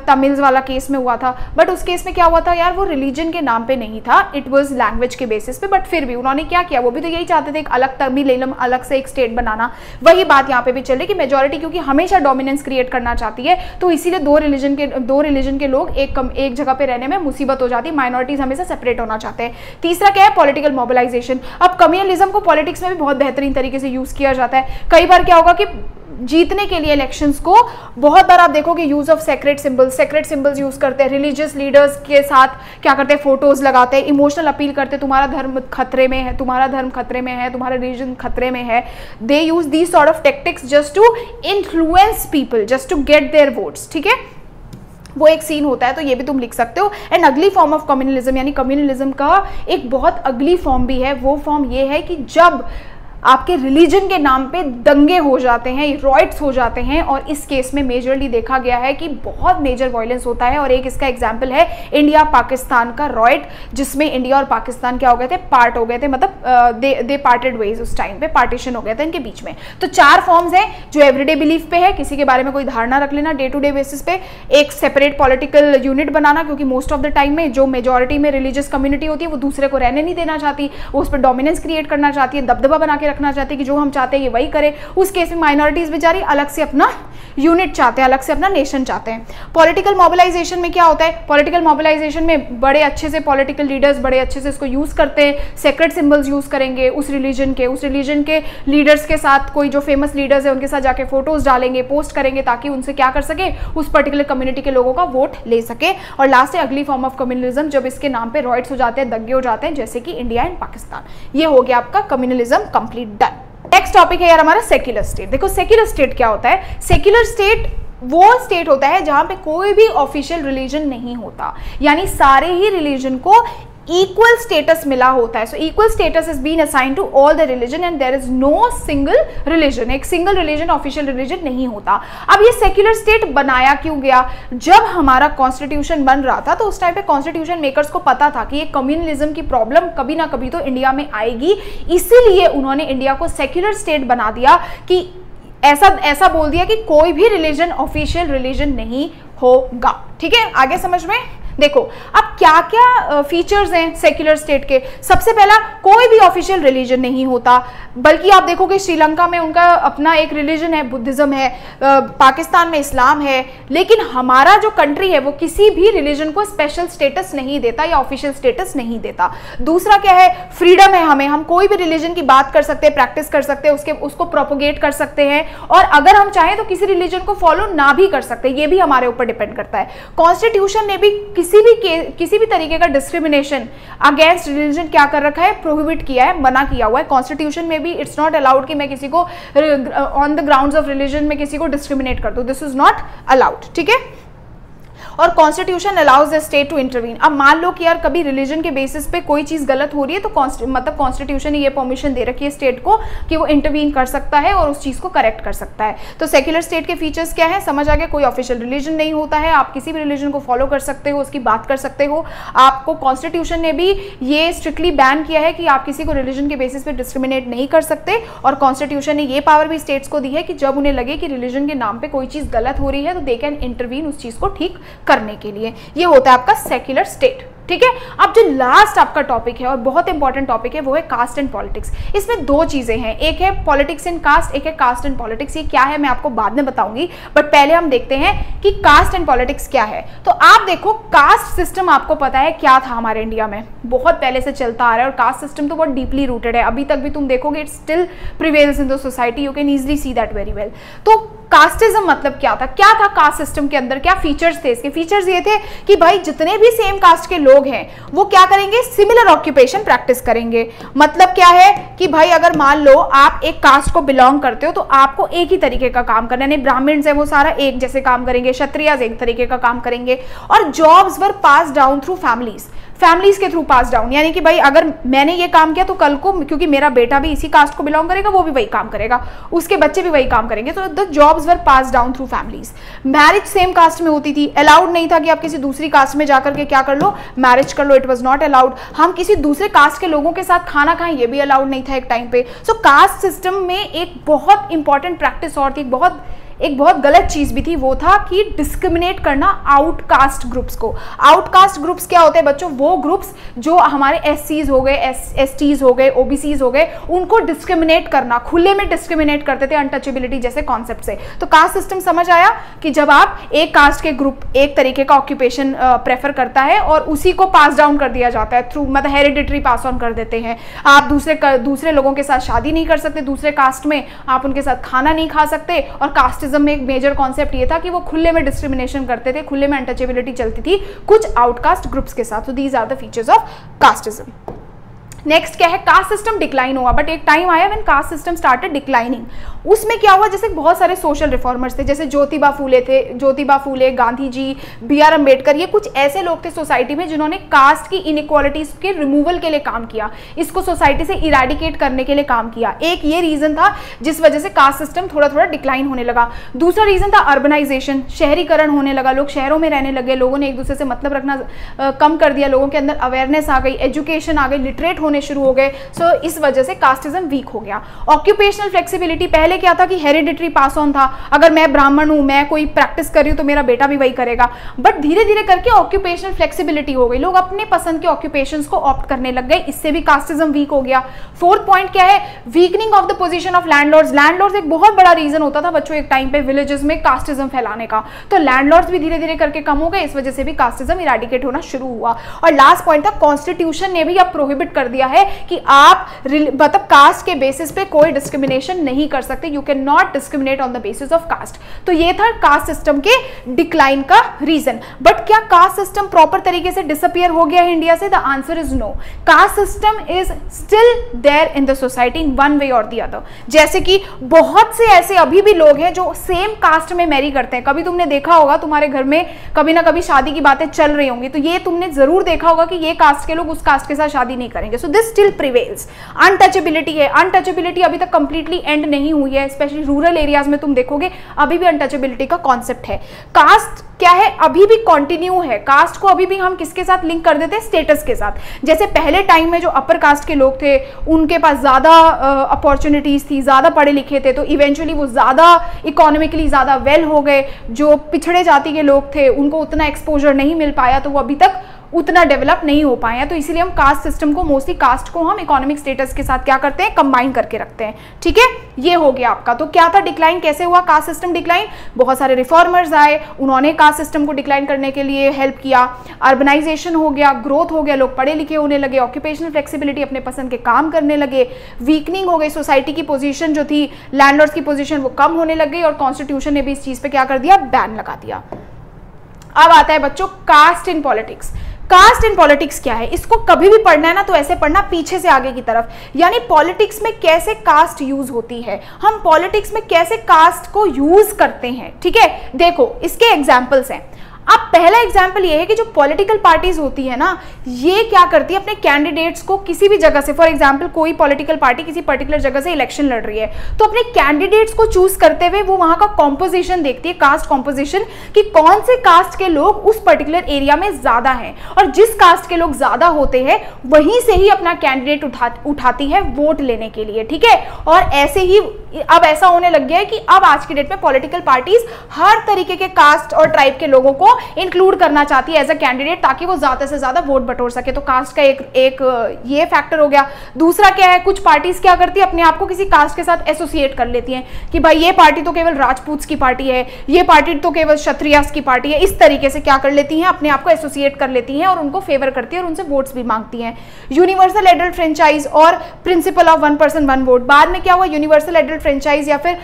तमिल्स वाला केस में हुआ था, बट उस केस में क्या हुआ था यार, वो रिलीजन के नाम पे नहीं था, इट वाज लैंग्वेज के बेसिस पे, बट फिर भी उन्होंने क्या किया, वो भी तो यही चाहते थे, एक अलग तमिल अलग से एक स्टेट बनाना। वही बात यहाँ पे भी चल रही कि मेजॉरिटी क्योंकि हमेशा डोमिनेंस क्रिएट करना चाहती है, तो इसीलिए दो रिलीजन के लोग एक जगह पे रहने में मुसीबत हो जाती है, माइनॉरिटीज हमेशा सेपरेट होना चाहते हैं। तीसरा क्या है, पॉलिटिकल मोबिलाइजेशन। अब कम्युनलिज्म को पॉलिटिक्स में भी बहुत बेहतरीन तरीके से यूज किया जाता है। कई बार क्या होगा कि जीतने के लिए इलेक्शंस को बहुत बार आप देखोगे use of sacred symbols use करते हैं, रिलीजियस लीडर्स के साथ क्या करते हैं, फोटोज लगाते हैं, इमोशनल अपील करते हैं, तुम्हारा धर्म खतरे में है, तुम्हारा रिलीजन खतरे में है। They use these sort of tactics just to influence people, just to get their votes. ठीक है, वो एक सीन होता है, तो ये भी तुम लिख सकते हो। एंड अगली फॉर्म ऑफ कम्युनलिज्म, यानी कम्युनलिज्म का एक बहुत अगली फॉर्म भी है, वो फॉर्म ये है कि जब आपके रिलीजन के नाम पे दंगे हो जाते हैं, रॉइट्स हो जाते हैं, और इस केस में मेजरली देखा गया है कि बहुत मेजर वायलेंस होता है। और एक इसका एग्जांपल है इंडिया पाकिस्तान का रॉइट, जिसमें इंडिया और पाकिस्तान क्या हो गए थे, पार्ट हो गए थे, मतलब दे पार्टेड वेज, उस टाइम पे पार्टीशन हो गया था इनके बीच में। तो 4 फॉर्म्स हैं जो एवरीडे बिलीफ पे है, किसी के बारे में कोई धारणा रख लेना डे टू डे बेसिस पे, एक सेपरेट पॉलिटिकल यूनिट बनाना, क्योंकि मोस्ट ऑफ द टाइम में जो मेजॉरिटी में रिलीजियस कम्युनिटी होती है वो दूसरे को रहने नहीं देना चाहती, वो उस पर डोमिनेंस क्रिएट करना चाहती है, दबदबा बना के रखना चाहते हैं कि जो हम चाहते हैं ये वही करे। उस केस में माइनॉरिटीज बेचारी अलग से अपना यूनिट चाहते हैं, अलग से अपना नेशन चाहते हैं। पॉलिटिकल मोबिलाइजेशन में क्या होता है, पॉलिटिकल मोबिलाइजेशन में बड़े अच्छे से पॉलिटिकल लीडर्स बड़े अच्छे से इसको यूज करते हैं, सेक्रेट सिंबल्स यूज करेंगे, उस रिलीजन के लीडर्स के साथ, कोई जो फेमस लीडर्स है उनके साथ जाके फोटोज डालेंगे, पोस्ट करेंगे, ताकि उनसे क्या कर सके, उस पर्टिकुलर कम्युनिटी के लोगों का वोट ले सके। और लास्ट है अगली फॉर्म ऑफ कम्युनलिज्म, जब इसके नाम पे रॉइट्स हो जाते हैं, दंगे हो जाते हैं, जैसे कि इंडिया एंड पाकिस्तान। ये हो गया आपका communalism complete done. Next topic है यार हमारा सेक्युलर स्टेट। देखो सेक्युलर स्टेट क्या होता है, सेक्युलर स्टेट वो स्टेट होता है जहां पे कोई भी ऑफिशियल रिलीजन नहीं होता, यानी सारे ही रिलीजन को इक्वल स्टेटस मिला होता है। So equal status is been assigned to all the religion and there is no single religion, एक सिंगल रिलीजन ऑफिशियल रिलीजन नहीं होता। अब ये सेक्युलर स्टेट बनाया क्यों गया, जब हमारा कॉन्स्टिट्यूशन बन रहा था तो उस टाइम पे कॉन्स्टिट्यूशन मेकर्स को पता था कि ये कम्युनलिज्म की प्रॉब्लम कभी ना कभी तो इंडिया में आएगी, इसीलिए उन्होंने इंडिया को सेक्युलर स्टेट बना दिया, कि ऐसा बोल दिया कि कोई भी रिलीजन ऑफिशियल रिलीजन नहीं होगा। ठीक है, आगे समझ में। देखो अब क्या क्या फीचर्स हैं सेक्युलर स्टेट के। सबसे पहला, कोई भी ऑफिशियल रिलीजन नहीं होता, बल्कि आप देखोगे श्रीलंका में उनका अपना एक रिलीजन है, बुद्धिज्म है, पाकिस्तान में इस्लाम है, लेकिन हमारा जो कंट्री है वो किसी भी रिलीजन को स्पेशल स्टेटस नहीं देता या ऑफिशियल स्टेटस नहीं देता। दूसरा क्या है, फ्रीडम है, हम कोई भी रिलीजन की बात कर सकते हैं, प्रैक्टिस कर सकते हैं, उसको प्रोपोगेट कर सकते हैं, और अगर हम चाहें तो किसी रिलीजन को फॉलो ना भी कर सकते हैं, ये भी हमारे ऊपर डिपेंड करता है। कॉन्स्टिट्यूशन ने भी किसी भी तरीके का डिस्क्रिमिनेशन अगेंस्ट रिलीजन क्या कर रखा है, प्रोहिबिट किया है, मना किया हुआ है। कॉन्स्टिट्यूशन में भी इट्स नॉट अलाउड कि मैं किसी को on the grounds of religion में किसी को डिस्क्रिमिनेट कर दूं, दिस इज नॉट अलाउड। ठीक है, और constitution allows the state to intervene. अब मान लो कि यार कभी रिलीजन के बेसिस पे कोई चीज गलत हो रही है, तो मतलब कॉन्स्टिट्यूशन ने ये परमिशन दे रखी है स्टेट को कि वो इंटरवीन कर सकता है और उस चीज को करेक्ट कर सकता है। तो सेक्युलर स्टेट के फीचर्स क्या है, समझ आ गया, कोई ऑफिशियल रिलीजन नहीं होता है, आप किसी भी रिलीजन को फॉलो कर सकते हो, उसकी बात कर सकते हो। आपको कॉन्स्टिट्यूशन ने भी ये स्ट्रिक्टली बैन किया है कि आप किसी को रिलीजन के बेसिस पे डिस्क्रिमिनेट नहीं कर सकते, और कॉन्स्टिट्यूशन ने ये पावर भी स्टेट्स को दी है कि जब उन्हें लगे कि रिलीजन के नाम पे कोई चीज गलत हो रही है तो दे कैन इंटरवीन उस चीज को ठीक करने के लिए। ये होता है आपका सेक्युलर स्टेट। ठीक है, अब जो लास्ट आपका टॉपिक है और बहुत इंपॉर्टेंट टॉपिक है वो है कास्ट एंड पॉलिटिक्स। इसमें दो चीजें हैं, एक है पॉलिटिक्स एंड कास्ट, एक है कास्ट एंड पॉलिटिक्स। ये क्या है मैं आपको बाद में बताऊंगी, बट पहले हम देखते हैं कि कास्ट एंड पॉलिटिक्स क्या है। तो आप देखो, कास्ट सिस्टम आपको पता है क्या था हमारे इंडिया में, बहुत पहले से चलता आ रहा है, और कास्ट सिस्टम तो बहुत डीपली रूटेड है, अभी तक भी तुम देखोगे it still prevails in the society, you can easily see that very well. तो कास्टिज्म मतलब क्या था कास्ट सिस्टम के अंदर, क्या फीचर्स थे इसके? फीचर्स ये थे कि भाई जितने भी सेम कास्ट के लोग हैं वो क्या करेंगे, सिमिलर ऑक्यूपेशन प्रैक्टिस करेंगे। मतलब क्या है कि भाई अगर मान लो आप एक कास्ट को बिलोंग करते हो तो आपको एक ही तरीके का काम करना है, ब्राह्मण्स है वो सारा एक जैसे काम करेंगे, क्षत्रियज एक तरीके का काम करेंगे, और jobs were pass down through families के थ्रू पास डाउन, यानी कि भाई अगर मैंने ये काम किया तो कल को क्योंकि मेरा बेटा भी इसी कास्ट को बिलोंग करेगा वो भी वही काम करेगा, उसके बच्चे भी वही काम करेंगे, तो the jobs jobs were pass down through families. Marriage same caste में होती थी, अलाउड नहीं था कि आप किसी दूसरी कास्ट में जाकर के क्या कर लो, मैरिज कर लो, इट वॉज नॉट अलाउड। हम किसी दूसरे कास्ट के लोगों के साथ खाना खाएं, ये भी अलाउड नहीं था एक टाइम पे। सो कास्ट सिस्टम में एक बहुत इंपॉर्टेंट प्रैक्टिस और थी, एक बहुत गलत चीज भी थी, वो था कि डिस्क्रिमिनेट करना आउटकास्ट ग्रुप्स को। आउटकास्ट ग्रुप्स क्या होते हैं बच्चों, वो ग्रुप्स जो हमारे एससीज हो गए, एसटीज हो गए, ओबीसीज हो गए, उनको डिस्क्रिमिनेट करना, खुले में डिस्क्रिमिनेट करते थे अनटचेबिलिटी जैसे कॉन्सेप्ट से। तो कास्ट सिस्टम समझ आया कि जब आप एक कास्ट के ग्रुप एक तरीके का ऑक्यूपेशन प्रेफर करता है और उसी को पास डाउन कर दिया जाता है थ्रू, मतलब हेरिडिटरी पास ऑन कर देते हैं। आप दूसरे लोगों के साथ शादी नहीं कर सकते, दूसरे कास्ट में आप उनके साथ खाना नहीं खा सकते। और कास्ट में एक मेजर कॉन्सेप्ट ये था कि वो खुले में डिस्क्रिमिनेशन करते थे, खुले में अनटचेबिलिटी चलती थी कुछ आउटकास्ट ग्रुप्स के साथ। So these are the features of casteism. Next क्या है, कास्ट सिस्टम डिक्लाइन हुआ, बट एक टाइम आया when caste system started declining. उसमें क्या हुआ, जैसे बहुत सारे सोशल रिफॉर्मर्स थे, जैसे ज्योतिबा फूले, गांधी जी, BR अम्बेडकर, ये कुछ ऐसे लोग थे सोसाइटी में जिन्होंने कास्ट की इनइक्वालिटीज के रिमूवल के लिए काम किया, इसको सोसाइटी से इरेडिकेट करने के लिए काम किया। एक ये रीजन था जिस वजह से कास्ट सिस्टम थोड़ा थोड़ा डिक्लाइन होने लगा। दूसरा रीजन था अर्बनाइजेशन, शहरीकरण होने लगा, लोग शहरों में रहने लगे, लोगों ने एक दूसरे से मतलब रखना कम कर दिया, लोगों के अंदर अवेयरनेस आ गई, एजुकेशन आ गई, लिटरेट होने शुरू हो गए। सो इस वजह से कास्टिज्म वीक हो गया। ऑक्यूपेशनल फ्लेक्सिबिलिटी, पहले क्या था कि हेरिडिटरी पास ऑन था, अगर मैं ब्राह्मण हूं, मैं कोई प्रैक्टिस कर रही हूं तो मेरा बेटा भी वही करेगा। बट धीरे धीरे करके ऑक्यूपेशनल फ्लेक्सिबिलिटी हो गई, लोग अपने पसंद के ऑक्यूपेशंस को ऑप्ट करने लग गए, इससे भी कास्टिज्म वीक हो गया। फोर्थ पॉइंट क्या है, weakening of the position of landlords. Landlords एक बहुत बड़ा रीजन होता था बच्चों एक टाइम पे विलेजेस में कास्टिज्म फैलाने का, तो लैंडलॉर्ड्स भी धीरे धीरे करके कम हो गए, इस वजह से भी कास्टिज्म इरेडिकेट होना शुरू हुआ। और लास्ट पॉइंट था, कॉन्स्टिट्यूशन ने भी अब प्रोहिबिट कर दिया है कि आप मतलब कास्ट के बेसिस पे कोई डिस्क्रिमिनेशन नहीं कर सकते, you can not discriminate on the basis of caste. तो ये था कास्ट सिस्टम के डिक्लाइन का रीजन। बट क्या कास्ट सिस्टम प्रॉपर तरीके से डिसअपियर हो गया है इंडिया से? The answer is no. Caste system is still there in the society in one way और द अदर। जैसे कि बहुत से ऐसे अभी भी लोग हैं जो सेम कास्ट में मैरी करते हैं। कभी तुमने देखा होगा, तुम्हारे घर में कभी ना कभी शादी की बातें चल रही होंगी, तो ये तुमने जरूर देखा होगा कि ये कास्ट के लोग उस कास्ट के साथ शादी नहीं करेंगे। So this still prevails. Untouchability है, अनटचेबिलिटी अभी तक कंप्लीटली एंड नहीं हुई है, स्पेशली रूरल एरियाज में तुम देखोगे अभी भी अनटचेबिलिटी का कॉन्सेप्ट है। कास्ट क्या है, अभी भी कंटिन्यू है। कास्ट को अभी भी हम किसके साथ लिंक कर देते हैं? स्टेटस के साथ। जैसे पहले टाइम में जो अपर कास्ट के लोग थे उनके पास ज्यादा अपॉर्चुनिटीज थी, ज्यादा पढ़े लिखे थे, तो इवेंचुअली वो ज्यादा इकोनॉमिकली ज्यादा वेल हो गए। जो पिछड़े जाति के लोग थे उनको उतना एक्सपोजर नहीं मिल पाया, तो वो अभी तक उतना डेवलप नहीं हो पाए हैं। तो इसीलिए हम कास्ट सिस्टम को, मोस्टली कास्ट को हम इकोनॉमिक स्टेटस के साथ क्या करते हैं? कंबाइन करके रखते हैं। ठीक है, ये हो गया आपका। तो क्या था डिक्लाइन, कैसे हुआ कास्ट सिस्टम डिक्लाइन? बहुत सारे रिफॉर्मर्स आए, उन्होंने कास्ट सिस्टम को डिक्लाइन करने के लिए हेल्प किया। अर्बनाइजेशन हो गया, ग्रोथ हो गया, लोग पढ़े लिखे होने लगे, ऑक्यूपेशनल फ्लेक्सिबिलिटी, अपने पसंद के काम करने लगे। वीकनिंग हो गई, सोसाइटी की पोजीशन जो थी, लैंडलॉर्ड्स की पोजीशन, वो कम होने लग गई, और कॉन्स्टिट्यूशन ने भी इस चीज पे क्या कर दिया? बैन लगा दिया। अब आता है बच्चों caste in politics. Caste in politics क्या है? इसको कभी भी पढ़ना है ना तो ऐसे पढ़ना, पीछे से आगे की तरफ, यानी पॉलिटिक्स में कैसे कास्ट यूज होती है, हम पॉलिटिक्स में कैसे कास्ट को यूज करते हैं। ठीक है, देखो इसके एग्जाम्पल्स हैं। अब पहला एग्जाम्पल ये है कि जो पॉलिटिकल पार्टीज होती है ना, ये क्या करती है, अपने कैंडिडेट्स को किसी भी जगह से, फॉर एग्जाम्पल कोई पॉलिटिकल पार्टी किसी पर्टिकुलर जगह से इलेक्शन लड़ रही है, तो अपने कैंडिडेट्स को चूज करते हुए वो वहां का कॉम्पोजिशन देखती है, कास्ट कॉम्पोजिशन, कि कौन से कास्ट के लोग उस पर्टिकुलर एरिया में ज्यादा हैं, और जिस कास्ट के लोग ज्यादा होते हैं वहीं से ही अपना कैंडिडेट उठाती है वोट लेने के लिए। ठीक है, और ऐसे ही अब ऐसा होने लग गया है कि अब आज की डेट में पॉलिटिकल पार्टीज हर तरीके के कास्ट और ट्राइब के लोगों को इंक्लूड करना चाहती है एज अ कैंडिडेट, ताकि वो ज्यादा से ज्यादा वोट बटोर सके। तो कास्ट का एक ये फैक्टर हो गया। दूसरा क्या है, कुछ पार्टीज क्या करती है, अपने आप को किसी कास्ट के साथ एसोसिएट कर लेती हैं कि भाई ये पार्टी तो केवल राजपूत की पार्टी है, ये पार्टी तो केवल क्षत्रियास की पार्टी है। इस तरीके से क्या कर लेती हैं, अपने आप को एसोसिएट कर लेती हैं और उनको फेवर करती है और उनसे वोट्स भी मांगती हैं। यूनिवर्सल एडल्ट फ्रेंचाइज और प्रिंसिपल ऑफ 1 पर्सन 1 वोट, बाद में क्या हुआ, यूनिवर्सल एडल्ट फ्रेंचाइज, या फिर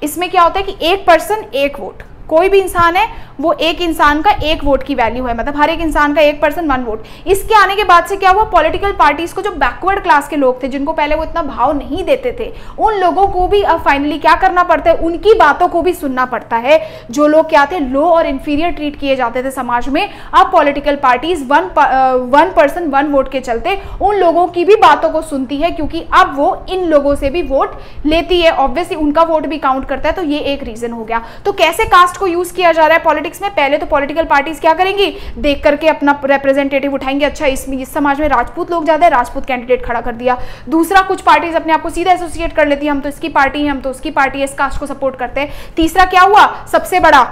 इसमें क्या होता है कि 1 पर्सन 1 वोट, कोई भी इंसान है वो एक इंसान का एक वोट की वैल्यू है, मतलब हर एक इंसान का एक पर्सन वन वोट। इसके आने के बाद से क्या हुआ, पॉलिटिकल पार्टीज को जो बैकवर्ड क्लास के लोग थे जिनको पहले वो इतना भाव नहीं देते थे, उन लोगों को भी अब फाइनली क्या करना पड़ता है, उनकी बातों को भी सुनना पड़ता है। जो लोग क्या थे, लो और इंफीरियर ट्रीट किए जाते थे समाज में, अब political parties one person one vote के चलते उन लोगों की भी बातों को सुनती है, क्योंकि अब वो इन लोगों से भी वोट लेती है, ऑब्वियसली उनका वोट भी काउंट करता है। तो ये एक रीजन हो गया। तो कैसे कास्ट को यूज किया जा रहा है पॉलिटिक्स में, पहले तो पॉलिटिकल पार्टीज क्या करेंगी, देख करके अपना रिप्रेजेंटेटिव उठाएंगे, अच्छा इस समाज में राजपूत लोग ज्यादा है, राजपूत कैंडिडेट खड़ा कर दिया। दूसरा, कुछ पार्टीज अपने आप को सीधा एसोसिएट कर लेती है, हम तो इसकी पार्टी है, हम तो उसकी पार्टी है, इस कास्ट को सपोर्ट करते हैं। तीसरा क्या हुआ, सबसे बड़ा,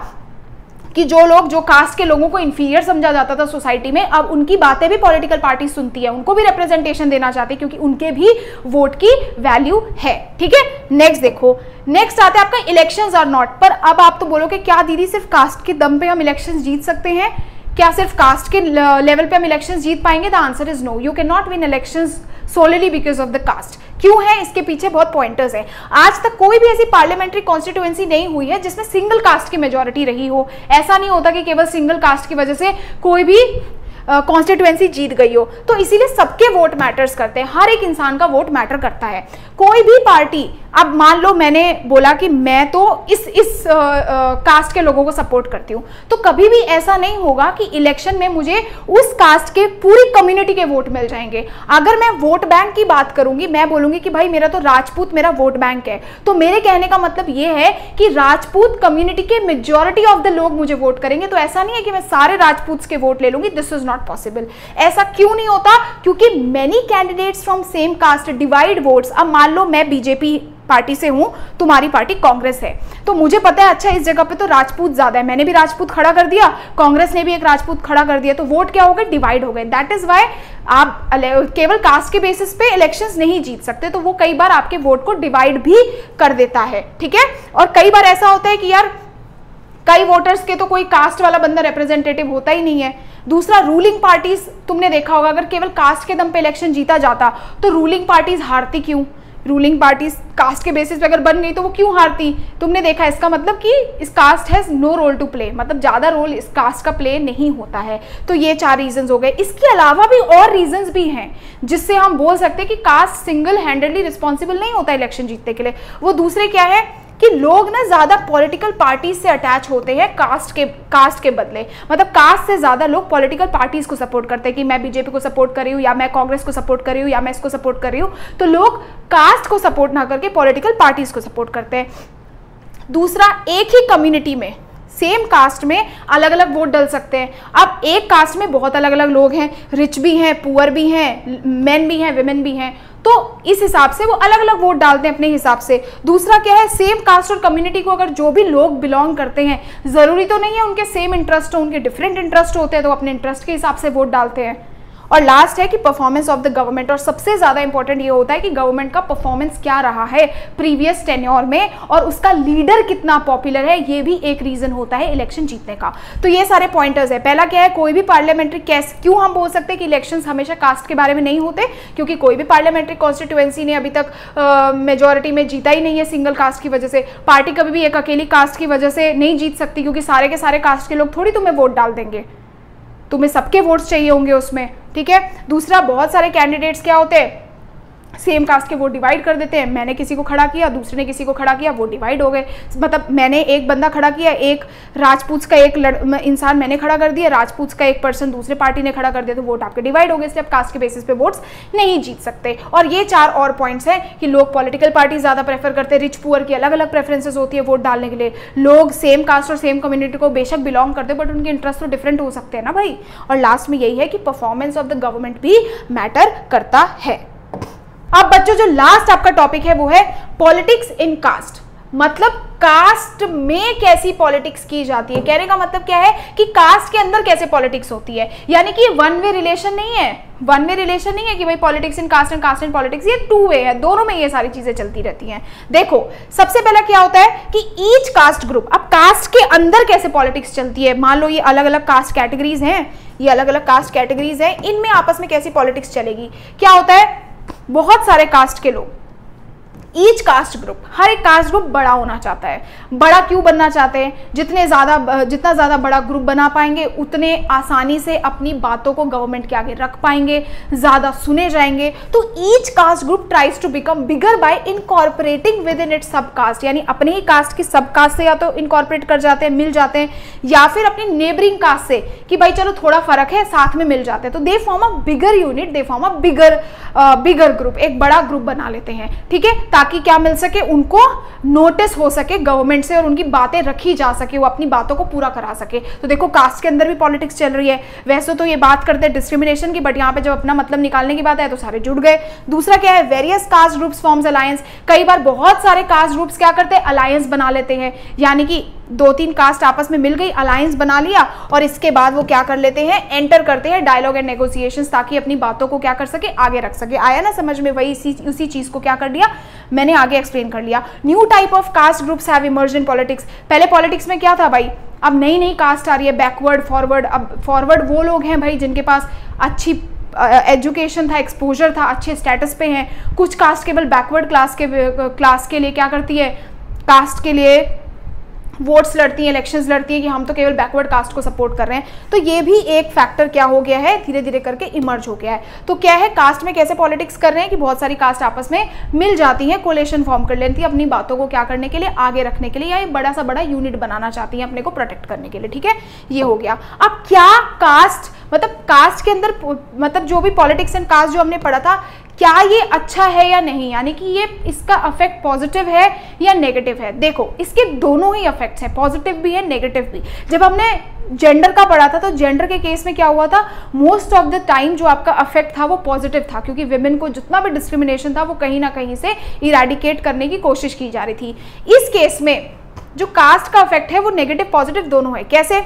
कि जो लोग, जो कास्ट के लोगों को इंफीरियर समझा जाता था सोसाइटी में, अब उनकी बातें भी पॉलिटिकल पार्टी सुनती है, उनको भी रिप्रेजेंटेशन देना चाहती है, क्योंकि उनके भी वोट की वैल्यू है। ठीक है, नेक्स्ट देखो, नेक्स्ट आता है आपका इलेक्शंस आर नॉट। पर अब आप तो बोलोगे क्या दीदी सिर्फ कास्ट के दम पे हम इलेक्शंस जीत सकते हैं, क्या सिर्फ कास्ट के लेवल पे हम इलेक्शंस जीत पाएंगे? The answer is no, you can not win elections solely because of the caste. क्यों है, इसके पीछे बहुत पॉइंटर्स हैं। आज तक कोई भी ऐसी पार्लियामेंट्री कॉन्स्टिट्यूएंसी नहीं हुई है जिसमें सिंगल कास्ट की मेजॉरिटी रही हो। ऐसा नहीं होता कि केवल सिंगल कास्ट की वजह से कोई भी कॉन्स्टिट्यूएंसी जीत गई हो। तो इसीलिए सबके वोट मैटर्स करते हैं, हर एक इंसान का वोट मैटर करता है। कोई भी पार्टी, अब मान लो मैंने बोला कि मैं तो इस कास्ट के लोगों को सपोर्ट करती हूँ, तो कभी भी ऐसा नहीं होगा कि इलेक्शन में मुझे उस कास्ट के पूरी कम्युनिटी के वोट मिल जाएंगे। अगर मैं वोट बैंक की बात करूंगी, मैं बोलूंगी कि भाई मेरा तो राजपूत मेरा वोट बैंक है, तो मेरे कहने का मतलब ये है कि राजपूत कम्युनिटी के मेजॉरिटी ऑफ द लोग मुझे वोट करेंगे। तो ऐसा नहीं है कि मैं सारे राजपूत के वोट ले लूंगी, दिस इज नॉट पॉसिबल। ऐसा क्यों नहीं होता? क्योंकि many candidates from same caste divide votes. अब मान लो मैं बीजेपी पार्टी से हूं, तुम्हारी पार्टी कांग्रेस है, तो मुझे पता है अच्छा इस जगह पे तो राजपूत ज्यादा है, मैंने भी राजपूत खड़ा कर दिया, कांग्रेस ने भी एक राजपूत खड़ा कर दिया, तो वोट क्या हो गए, डिवाइड हो गए। दैट इज वाई आप केवल कास्ट के बेसिस पे इलेक्शंस नहीं जीत सकते, तो वो कई बार आपके वोट को डिवाइड भी कर देता है। ठीक है, और कई बार ऐसा होता है कि यार कई वोटर्स के तो कोई कास्ट वाला बंदा रिप्रेजेंटेटिव होता ही नहीं है। दूसरा, रूलिंग पार्टीज, तुमने देखा होगा अगर केवल कास्ट के दम पे इलेक्शन जीता जाता तो रूलिंग पार्टीज हारती क्यों? रूलिंग पार्टीज कास्ट के बेसिस पे अगर बन गई तो वो क्यों हारती? तुमने देखा, इसका मतलब कि इस caste has no role to play, मतलब ज्यादा रोल इस कास्ट का प्ले नहीं होता है। तो ये 4 रीजंस हो गए। इसके अलावा भी और रीजंस भी हैं जिससे हम बोल सकते हैं कि कास्ट सिंगल हैंडेडली रिस्पॉन्सिबल नहीं होता इलेक्शन जीतने के लिए। वो दूसरे क्या है कि लोग ना ज्यादा पॉलिटिकल पार्टीज से अटैच होते हैं कास्ट के बदले, मतलब कास्ट से ज्यादा लोग पॉलिटिकल पार्टीज को सपोर्ट करते हैं कि मैं बीजेपी को सपोर्ट कर रही हूँ, या मैं कांग्रेस को सपोर्ट कर रही हूँ, या मैं इसको सपोर्ट कर रही हूँ। तो लोग कास्ट को सपोर्ट ना करके पॉलिटिकल पार्टीज को सपोर्ट करते हैं। दूसरा, एक ही कम्युनिटी में सेम कास्ट में अलग अलग वोट डल सकते हैं। अब एक कास्ट में बहुत अलग अलग लोग हैं, रिच भी हैं, पुअर भी हैं, मेन भी हैं, विमेन भी हैं, तो इस हिसाब से वो अलग अलग वोट डालते हैं अपने हिसाब से। दूसरा क्या है, सेम कास्ट और कम्युनिटी को अगर जो भी लोग बिलोंग करते हैं, जरूरी तो नहीं है उनके सेम इंटरेस्ट हो, उनके डिफरेंट इंटरेस्ट होते हैं, तो अपने इंटरेस्ट के हिसाब से वोट डालते हैं। और लास्ट है कि परफॉर्मेंस ऑफ द गवर्नमेंट, और सबसे ज्यादा इंपॉर्टेंट ये होता है कि गवर्नमेंट का परफॉर्मेंस क्या रहा है प्रीवियस टेन्योर में, और उसका लीडर कितना पॉपुलर है, ये भी एक रीजन होता है इलेक्शन जीतने का। तो ये सारे पॉइंटर्स है। पहला क्या है, कोई भी पार्लियामेंट्री क्यों हम बोल सकते हैं कि इलेक्शंस हमेशा कास्ट के बारे में नहीं होते, क्योंकि कोई भी पार्लियामेंट्री कॉन्स्टिट्यूएंसी ने अभी तक मेजोरिटी में जीता ही नहीं है सिंगल कास्ट की वजह से। पार्टी कभी भी एक अकेली कास्ट की वजह से नहीं जीत सकती, क्योंकि सारे के सारे कास्ट के लोग थोड़ी तुम्हें वोट डाल देंगे, तुम्हें सबके वोट्स चाहिए होंगे उसमें। ठीक है, दूसरा, बहुत सारे कैंडिडेट्स क्या होते हैं, सेम कास्ट के वोट डिवाइड कर देते हैं। मैंने किसी को खड़ा किया, दूसरे ने किसी को खड़ा किया, वो डिवाइड हो गए। मतलब मैंने एक बंदा खड़ा किया, एक राजपूत का एक इंसान मैंने खड़ा कर दिया, राजपूत का एक पर्सन दूसरे पार्टी ने खड़ा कर दिया, तो वोट आपके डिवाइड हो गए। इसलिए आप कास्ट के बेसिस पे वोट्स नहीं जीत सकते। और ये 4 और पॉइंट्स हैं कि लोग पॉलिटिकल पार्टी ज्यादा प्रेफर करते हैं, रिच पुअर की अलग अलग प्रेफरेंसेस होती है वोट डालने के लिए। लोग सेम कास्ट और सेम कम्युनिटी को बेशक बिलोंग करते हैं, बट उनके इंटरेस्ट तो डिफरेंट हो सकते हैं ना भाई। और लास्ट में यही है कि परफॉर्मेंस ऑफ द गवर्नमेंट भी मैटर करता है। अब बच्चों, जो लास्ट आपका टॉपिक है वो है पॉलिटिक्स इन कास्ट, मतलब कास्ट में कैसी पॉलिटिक्स की जाती है। कहने का मतलब क्या है कि कास्ट के अंदर कैसे पॉलिटिक्स होती है, यानी कि ये वन वे रिलेशन नहीं है। वन वे रिलेशन नहीं है कि भाई politics in caste and caste in politics, ये 2 वे है, दोनों में ये सारी चीजें चलती रहती हैं। देखो, सबसे पहला क्या होता है कि ईच कास्ट ग्रुप, अब कास्ट के अंदर कैसे पॉलिटिक्स चलती है। मान लो ये अलग अलग कास्ट कैटेगरीज हैं, ये अलग अलग कास्ट कैटेगरीज हैं, इनमें आपस में कैसी पॉलिटिक्स चलेगी। क्या होता है, बहुत सारे कास्ट के लोग ईच कास्ट ग्रुप, हर एक कास्ट ग्रुप बड़ा होना चाहता है। बड़ा क्यों बनना चाहते हैं? जितना ज़्यादा बड़ा ग्रुप बना पाएंगे उतने आसानी से अपनी बातों को गवर्नमेंट के आगे रख पाएंगे, ज़्यादा सुने जाएंगे। तो each caste group tries to become bigger by incorporating within it sub caste, यानी अपने ही कास्ट की सब कास्ट से या तो इनकॉर्पोरेट कर जाते हैं, मिल जाते हैं, या फिर अपनी नेबरिंग कास्ट से कि भाई चलो थोड़ा फर्क है, साथ में मिल जाते हैं। तो they form a bigger unit, they form a bigger group, एक बड़ा ग्रुप बना लेते हैं, ठीक है, ताकि क्या मिल सके, उनको नोटिस हो सके गवर्नमेंट से और उनकी बातें रखी जा सके, वो अपनी बातों को पूरा करा सके। तो देखो कास्ट के अंदर भी पॉलिटिक्स चल रही है। वैसे तो ये बात करते हैं डिस्क्रिमिनेशन की, बट यहाँ पे जब अपना मतलब निकालने की बात है तो सारे जुड़ गए। दूसरा क्या है, various caste groups forms alliance. कई बार बहुत सारे कास्ट ग्रुप्स क्या करते हैं, अलायंस बना लेते हैं, यानी कि 2-3 कास्ट आपस में मिल गई, अलायंस बना लिया, और इसके बाद वो क्या कर लेते हैं, एंटर करते हैं डायलॉग एंड नेगोशिएशंस, ताकि अपनी बातों को क्या कर सके, आगे रख सके। आया ना समझ में? वही उसी चीज को क्या कर दिया मैंने, आगे एक्सप्लेन कर लिया। New type of caste groups have emerged in politics. पहले पॉलिटिक्स में क्या था भाई, अब नई नई कास्ट आ रही है, बैकवर्ड, फॉरवर्ड। अब फॉरवर्ड वो लोग हैं भाई जिनके पास अच्छी एजुकेशन था, एक्सपोजर था, अच्छे स्टेटस पे हैं। कुछ कास्ट केवल बैकवर्ड क्लास के लिए क्या करती है, कास्ट के लिए वोट्स लड़ती हैं, इलेक्शंस लड़ती हैं कि हम तो केवल बैकवर्ड कास्ट को सपोर्ट कर रहे हैं। तो ये भी एक फैक्टर क्या हो गया है, धीरे धीरे करके इमर्ज हो गया है। तो क्या है, कास्ट में कैसे पॉलिटिक्स कर रहे हैं कि बहुत सारी कास्ट आपस में मिल जाती हैं, कोलेशन फॉर्म कर लेती है अपनी बातों को क्या करने के लिए, आगे रखने के लिए, या एक बड़ा सा बड़ा यूनिट बनाना चाहती हैं अपने को प्रोटेक्ट करने के लिए, ठीक है, ये हो गया। अब क्या कास्ट, मतलब कास्ट के अंदर, मतलब जो भी पॉलिटिक्स एंड कास्ट जो हमने पढ़ा था, क्या ये अच्छा है या नहीं, यानी कि ये इसका अफेक्ट पॉजिटिव है या नेगेटिव है। देखो इसके दोनों ही अफेक्ट्स हैं, पॉजिटिव भी है, नेगेटिव भी। जब हमने जेंडर का पढ़ा था तो जेंडर के केस में क्या हुआ था, मोस्ट ऑफ द टाइम जो आपका अफेक्ट था वो पॉजिटिव था, क्योंकि विमेन को जितना भी डिस्क्रिमिनेशन था वो कहीं ना कहीं से इरेडिकेट करने की कोशिश की जा रही थी। इस केस में जो कास्ट का अफेक्ट है वो नेगेटिव पॉजिटिव दोनों है। कैसे?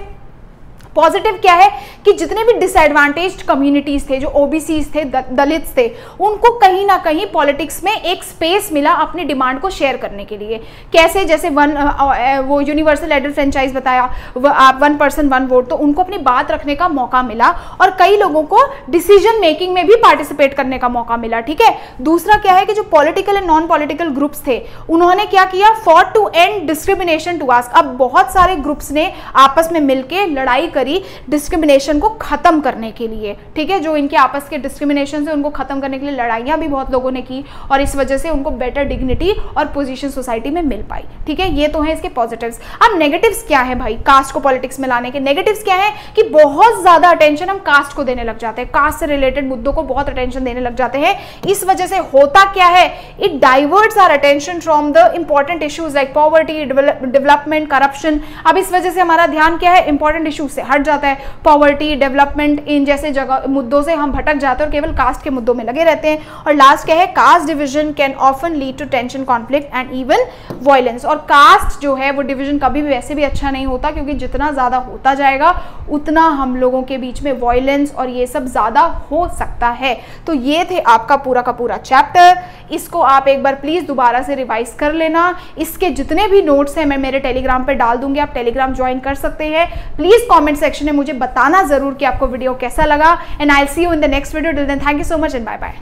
पॉजिटिव क्या है कि जितने भी डिसएडवांटेज्ड कम्युनिटीज थे, जो ओबीसीज थे, दलित्स थे, उनको कहीं ना कहीं पॉलिटिक्स में एक स्पेस मिला अपनी डिमांड को शेयर करने के लिए। कैसे? जैसे वो यूनिवर्सल एडल्ट फ्रेंचाइज बताया, 1 पर्सन 1 वोट, तो उनको अपनी बात रखने का मौका मिला और कई लोगों को डिसीजन मेकिंग में भी पार्टिसिपेट करने का मौका मिला, ठीक है। दूसरा क्या है कि जो political and non political groups थे उन्होंने क्या किया, fought to end discrimination to ask. अब बहुत सारे ग्रुप्स ने आपस में मिलकर लड़ाई डिस्क्रिमिनेशन को खत्म करने के लिए, ठीक है, जो इनके आपस के डिस्क्रिमिनेशन से उनको खत्म करने के लिए लड़ाइयां भी बहुत लोगों ने की और इस वजह से उनको बेटर डिग्निटी और पोजीशन सोसाइटी में मिल पाई, ठीक है। ये तो है इसके पॉजिटिव्स। अब नेगेटिव्स क्या है भाई कास्ट को पॉलिटिक्स में लाने के? नेगेटिव्स क्या है कि बहुत ज्यादा अटेंशन हम कास्ट को देने लग जाते हैं, कास्ट से रिलेटेड मुद्दों को बहुत अटेंशन देने लग जाते हैं। इस वजह से होता क्या है, it diverts our attention from the important issues like poverty, development, corruption. अब इस वजह से हमारा ध्यान क्या है, इंपॉर्टेंट इश्यूज से हट जाता है। पॉवर्टी, डेवलपमेंट, इन जैसे जगह मुद्दों से हम भटक जाते हैं और केवल कास्ट के मुद्दों में लगे रहते हैं। और लास्ट क्या है, caste division can often lead to tension, conflict and even violence. और कास्ट जो है वो डिवीजन कभी भी वैसे भी अच्छा नहीं होता, क्योंकि जितना ज्यादा होता जाएगा उतना हम लोगों के बीच में वायलेंस और ये सब ज्यादा हो सकता है। तो ये थे आपका पूरा का पूरा चैप्टर। इसको आप एक बार प्लीज दोबारा से रिवाइज कर लेना। इसके जितने भी नोट्स हैं मैं मेरे टेलीग्राम पे डाल दूंगी, आप टेलीग्राम ज्वाइन कर सकते हैं। प्लीज कमेंट सेक्शन में मुझे बताना जरूर कि आपको वीडियो कैसा लगा। And I will see you in the next video. Till then thank you so much and bye bye.